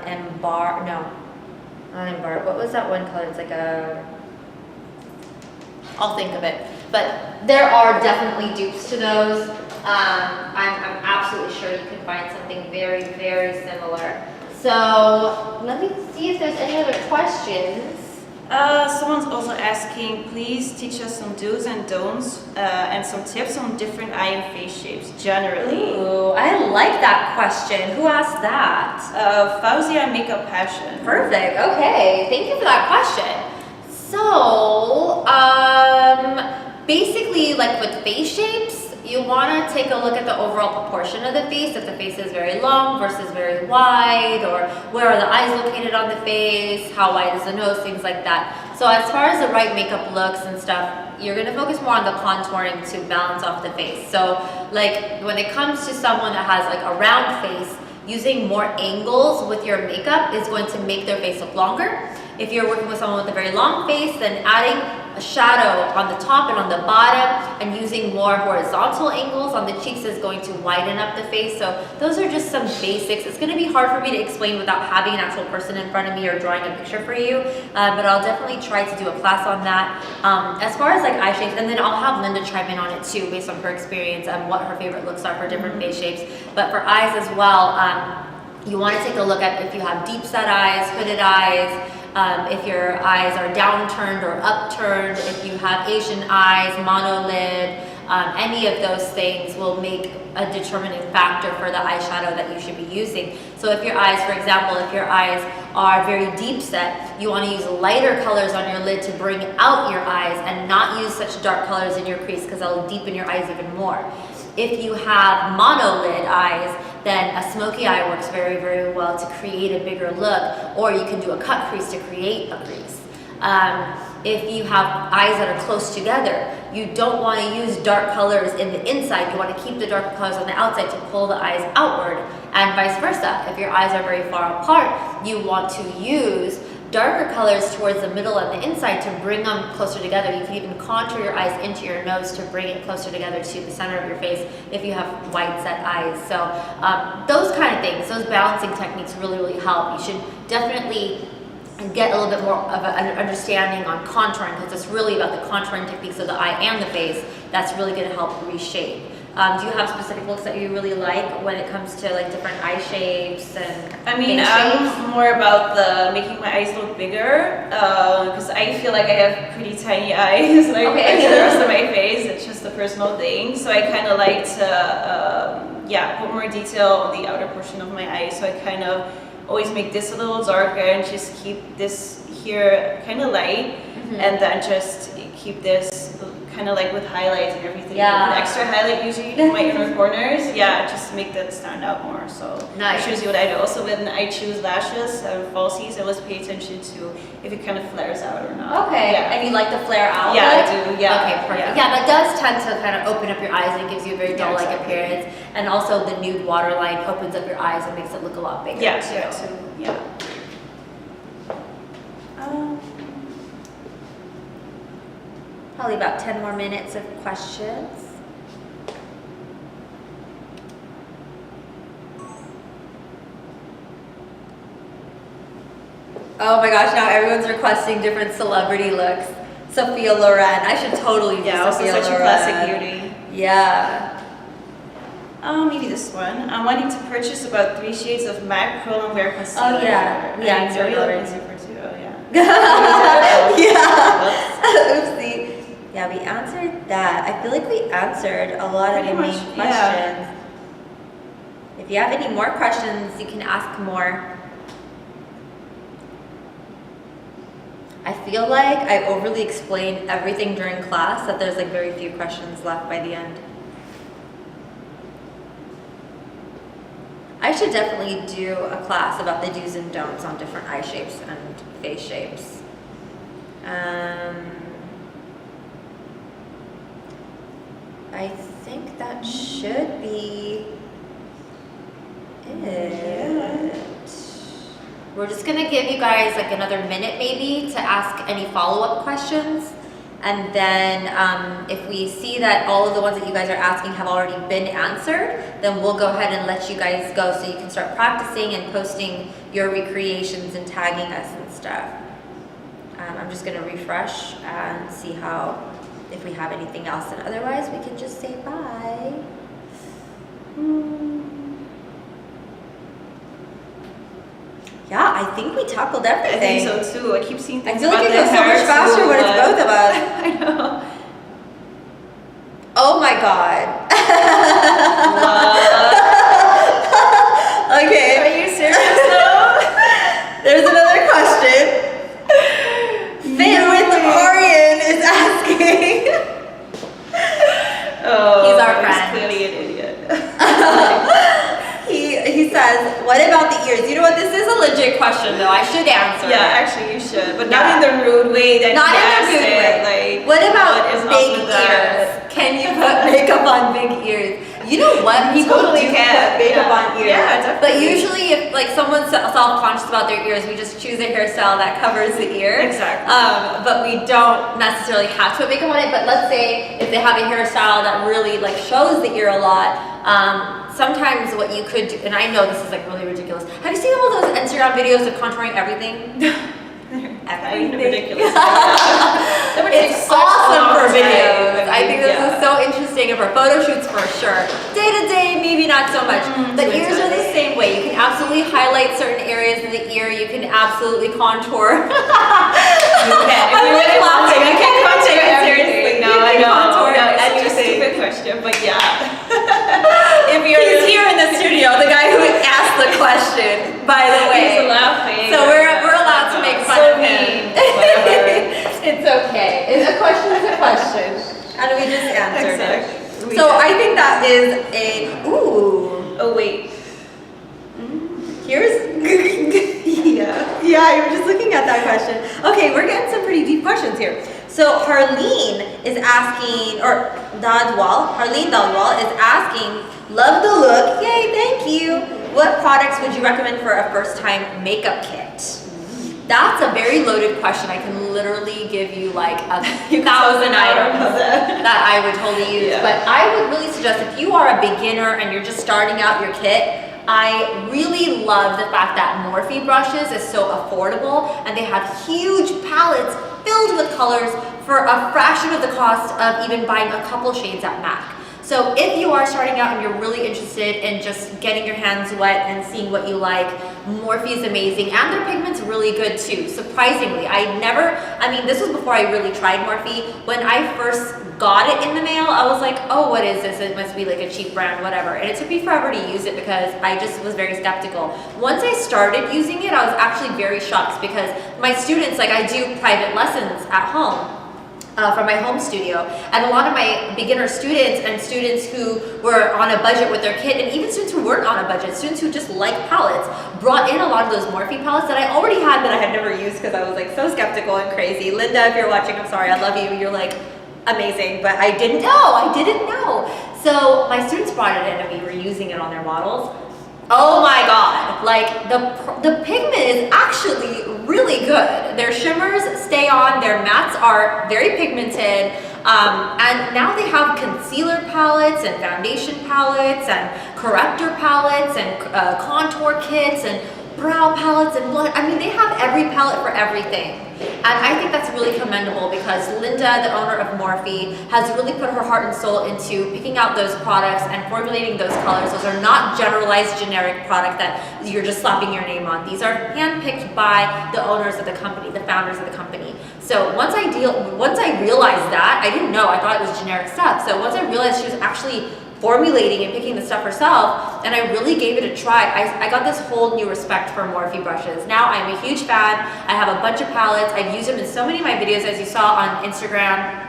Embark. No, not Embark. What was that one color? It's like a... I'll think of it. But there are definitely dupes to those. I'm absolutely sure you can find something very, very similar. So let me see if there's any other questions. Someone's also asking, please teach us some do's and don'ts and some tips on different eye and face shapes generally. Ooh, I like that question. Who asked that? Fauzia Makeup Passion. Perfect. Okay. Thank you for that question. So, basically, like with face shapes, you want to take a look at the overall proportion of the face. If the face is very long versus very wide, or where are the eyes located on the face, how wide is the nose, things like that. So as far as the right makeup looks and stuff, you're going to focus more on the contouring to balance off the face. So like when it comes to someone that has like a round face, using more angles with your makeup is going to make their face look longer. If you're working with someone with a very long face, then adding a shadow on the top and on the bottom and using more horizontal angles on the cheeks is going to widen up the face. So those are just some basics. It's going to be hard for me to explain without having an actual person in front of me or drawing a picture for you, but I'll definitely try to do a class on that. As far as like eye shapes, and then I'll have Linda chime in on it too based on her experience and what her favorite looks are for different face shapes. But for eyes as well, you want to take a look at if you have deep set eyes, hooded eyes, if your eyes are downturned or upturned, if you have Asian eyes, monolid, any of those things will make a determining factor for the eyeshadow that you should be using. So if your eyes, for example, if your eyes are very deep set, you want to use lighter colors on your lid to bring out your eyes and not use such dark colors in your crease because that'll deepen your eyes even more. If you have monolid eyes, then a smoky eye works very, very well to create a bigger look, or you can do a cut crease to create a crease. If you have eyes that are close together, you don't want to use dark colors in the inside. You want to keep the darker colors on the outside to pull the eyes outward, and vice versa. If your eyes are very far apart, you want to use darker colors towards the middle and the inside to bring them closer together. You can even contour your eyes into your nose to bring it closer together to the center of your face if you have wide set eyes. So those kind of things, those balancing techniques really, really help. You should definitely get a little bit more of an understanding on contouring because it's really about the contouring techniques of the eye and the face that's really going to help reshape. Do you have specific looks that you really like when it comes to like different eye shapes and I mean, face shapes? I'm more about the making my eyes look bigger because I feel like I have pretty tiny eyes like Okay. the rest of my face. It's just a personal thing. So I kind of like to, put more detail on the outer portion of my eye. So I kind of always make this a little darker and just keep this here kind of light, and then just keep this kind of like with highlights and everything. Yeah. With extra highlight usually in my inner corners. Yeah, just to make that stand out more. So Nice. it shows you what I do. Also when I choose lashes and falsies, I always pay attention to if it kind of flares out or not. Okay, Yeah. and you like the flare out? Yeah, look? I do. Yeah. Okay, perfect. Yeah. Yeah, that does tend to kind of open up your eyes and it gives you a very Yeah, doll-like exactly. appearance. And also the nude waterline opens up your eyes and makes it look a lot bigger Yeah, too. yeah, too. Yeah. Probably about 10 more minutes of questions. Oh my gosh, now everyone's requesting different celebrity looks. Sophia Loren. I should totally do Yeah, also Sophia such a Loren. classic beauty. Yeah. Maybe this one. I'm wanting to purchase about 3 shades of MAC Pearl and Wear Concealer. Oh, yeah. Yeah, I it's really really love good. concealer too. Oh yeah. Yeah. Oopsie. Yeah, we answered that. I feel like we answered a lot Pretty of the main much, questions. yeah. If you have any more questions, you can ask more. I feel like I overly explained everything during class that there's like very few questions left by the end. I should definitely do a class about the do's and don'ts on different eye shapes and face shapes. I think that should be it. We're just gonna give you guys like another minute maybe to ask any follow-up questions. And then if we see that all of the ones that you guys are asking have already been answered, then we'll go ahead and let you guys go so you can start practicing and posting your recreations and tagging us and stuff. I'm just gonna refresh and see if we have anything else, and otherwise we can just say bye. Yeah, I think we tackled everything. I think so too. I keep seeing I things feel like about it goes the so much hair faster too, when it's but- both of us. I know. Oh my god. Are Okay, you serious though? there's another question. Fit with Orion is asking. Oh, He's our friend. clearly an idiot. He says, what about the ears? You know what, this is a legit question though. I should answer it. Yeah, actually you should, but Yeah. not in the rude way that Not he in a asked rude it. way. Like, What about is up big with that? ears? Can you put makeup on big ears? You know what? People Totally do can. put makeup Yeah. on ears. Yeah, definitely. But usually if like someone's self-conscious about their ears, we just choose a hairstyle that covers the ear. Exactly. But we don't necessarily have to put makeup on it. But let's say if they have a hairstyle that really like shows the ear a lot, sometimes what you could do, and I know this is like really ridiculous. Have you seen all those Instagram videos of contouring everything? Kind of ridiculous. That would take It's such a awesome long for time. videos. I think this yeah. is so interesting, and for photo shoots for sure. Day to day, maybe not so much. But too ears are the intense. same way. You can absolutely highlight certain areas of the ear. You can absolutely contour. You can. If I'm you like really want laughing. to, I you can't can even take it contour seriously. everything. No, You I can know. contour No, it's such a anything. stupid question, but yeah. If you're He's here in the studio, the guy who asked the question, by the way. He's laughing. So we're allowed to make fun So of him. mean. Whatever. It's okay. A question is a question. And we just answered it. Exactly. So I think that is a ooh. Oh wait. Here's yeah. I was just looking at that question. Okay, we're getting some pretty deep questions here. So Harleen is asking, or Harleen Dadwal is asking, love the look. Yay, thank you. What products would you recommend for a first-time makeup kit? That's a very loaded question. I can literally give you like 1,000 items that I would totally use. Yeah. But I would really suggest if you are a beginner and you're just starting out your kit, I really love the fact that Morphe brushes is so affordable and they have huge palettes filled with colors for a fraction of the cost of even buying a couple shades at MAC. So if you are starting out and you're really interested in just getting your hands wet and seeing what you like, Morphe is amazing, and their pigment's really good too, surprisingly. This was before I really tried Morphe. When I first got it in the mail, I was like, oh, what is this? It must be like a cheap brand, whatever. And it took me forever to use it because I just was very skeptical. Once I started using it, I was actually very shocked because my students, like I do private lessons at home. From my home studio, and a lot of my beginner students and students who were on a budget with their kit, and even students who weren't on a budget, students who just like palettes, brought in a lot of those Morphe palettes that I already had that I had never used because I was like so skeptical and crazy. Linda, if you're watching, I'm sorry, I love you. You're like amazing, but I didn't know. So my students brought it in and we were using it on their models. Oh my God, like the pigment is actually really good. Their shimmers stay on, their mattes are very pigmented, and now they have concealer palettes and foundation palettes and corrector palettes and contour kits and brow palettes and blush. I mean, they have every palette for everything. And I think that's really commendable because Linda, the owner of Morphe, has really put her heart and soul into picking out those products and formulating those colors. Those are not generalized generic product that you're just slapping your name on. These are handpicked by the owners of the company, the founders of the company. So once I realized that, I didn't know, I thought it was generic stuff. So once I realized she was actually formulating and picking the stuff herself, and I really gave it a try. I got this whole new respect for Morphe brushes. Now I'm a huge fan. I have a bunch of palettes. I've used them in so many of my videos, as you saw on Instagram.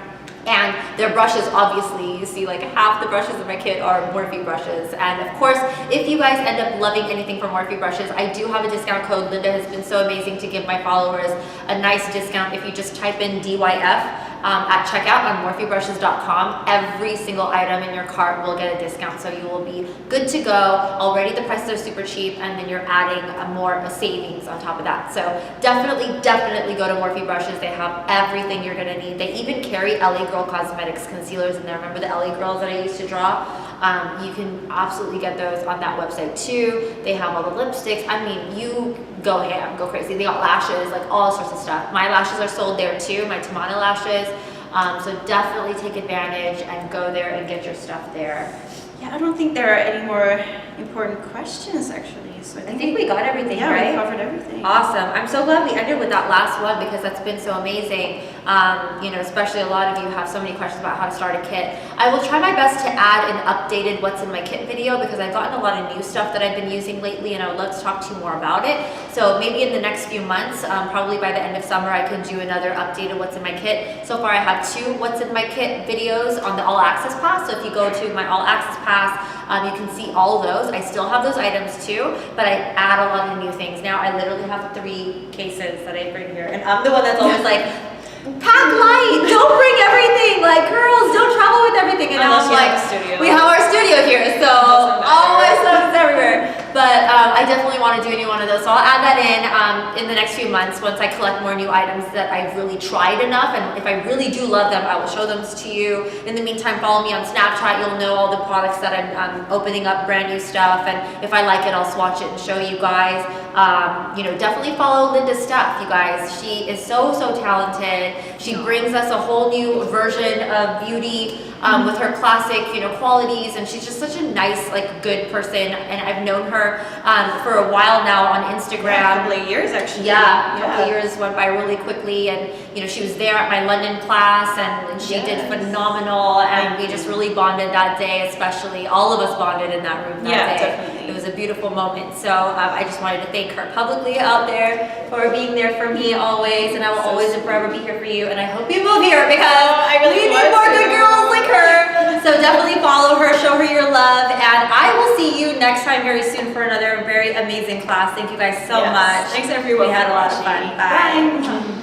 And their brushes, obviously, you see like half the brushes in my kit are Morphe brushes. And of course, if you guys end up loving anything from Morphe brushes, I do have a discount code. Linda has been so amazing to give my followers a nice discount. If you just type in DYF at checkout on morphebrushes.com, every single item in your cart will get a discount. So you will be good to go. Already the prices are super cheap, and then you're adding a savings on top of that. So definitely go to Morphe brushes. They have everything you're gonna need. They even carry LA Girl Cosmetics concealers in there. Remember the LA Girls that I used to draw? You can absolutely get those on that website too. They have all the lipsticks. I mean, you go ham, go crazy. They got lashes, like all sorts of stuff. My lashes are sold there too, my Tamana lashes. So definitely take advantage and go there and get your stuff there. Yeah, I don't think there are any more important questions actually. So I think we got everything, yeah, right? We covered everything. Awesome. I'm so glad we ended with that last one because that's been so amazing. Especially a lot of you have so many questions about how to start a kit. I will try my best to add an updated what's in my kit video because I've gotten a lot of new stuff that I've been using lately and I would love to talk to you more about it. So maybe in the next few months, probably by the end of summer, I can do another updated what's in my kit. So far I have 2 what's in my kit videos on the All Access Pass. So if you go to my All Access Pass, you can see all those. I still have those items too, but I add a lot of new things. Now I literally have 3 cases that I bring here, and I'm the one that's always like, pack light, don't bring everything. Like, girls, don't travel with everything. And now I'm like, we have our studio here, so all my stuff is everywhere. But I definitely want to do a new one of those, so I'll add that in the next few months once I collect more new items that I've really tried enough, and if I really do love them, I will show them to you. In the meantime, follow me on Snapchat. You'll know all the products that I'm opening up, brand new stuff, and if I like it, I'll swatch it and show you guys. Definitely follow Linda's stuff, you guys. She is so talented. She brings us a whole new version of beauty with her classic, qualities, and she's just such a nice, good person. And I've known her for a while now on Instagram. Yeah, a couple of years actually. Yeah, a couple of years went by really quickly, and she was there at my London class, and she did phenomenal, and we just really bonded that day, especially all of us bonded in that room that day. Definitely. It was a beautiful moment. So I just wanted to thank her publicly out there for being there for me always, and I will always and forever be here for you. And I hope you move here because we need more good girls like her. So definitely follow her, show her your love, and I will see you next time very soon for another very amazing class. Thank you guys so much. Thanks everyone. We had a lot of fun. Bye.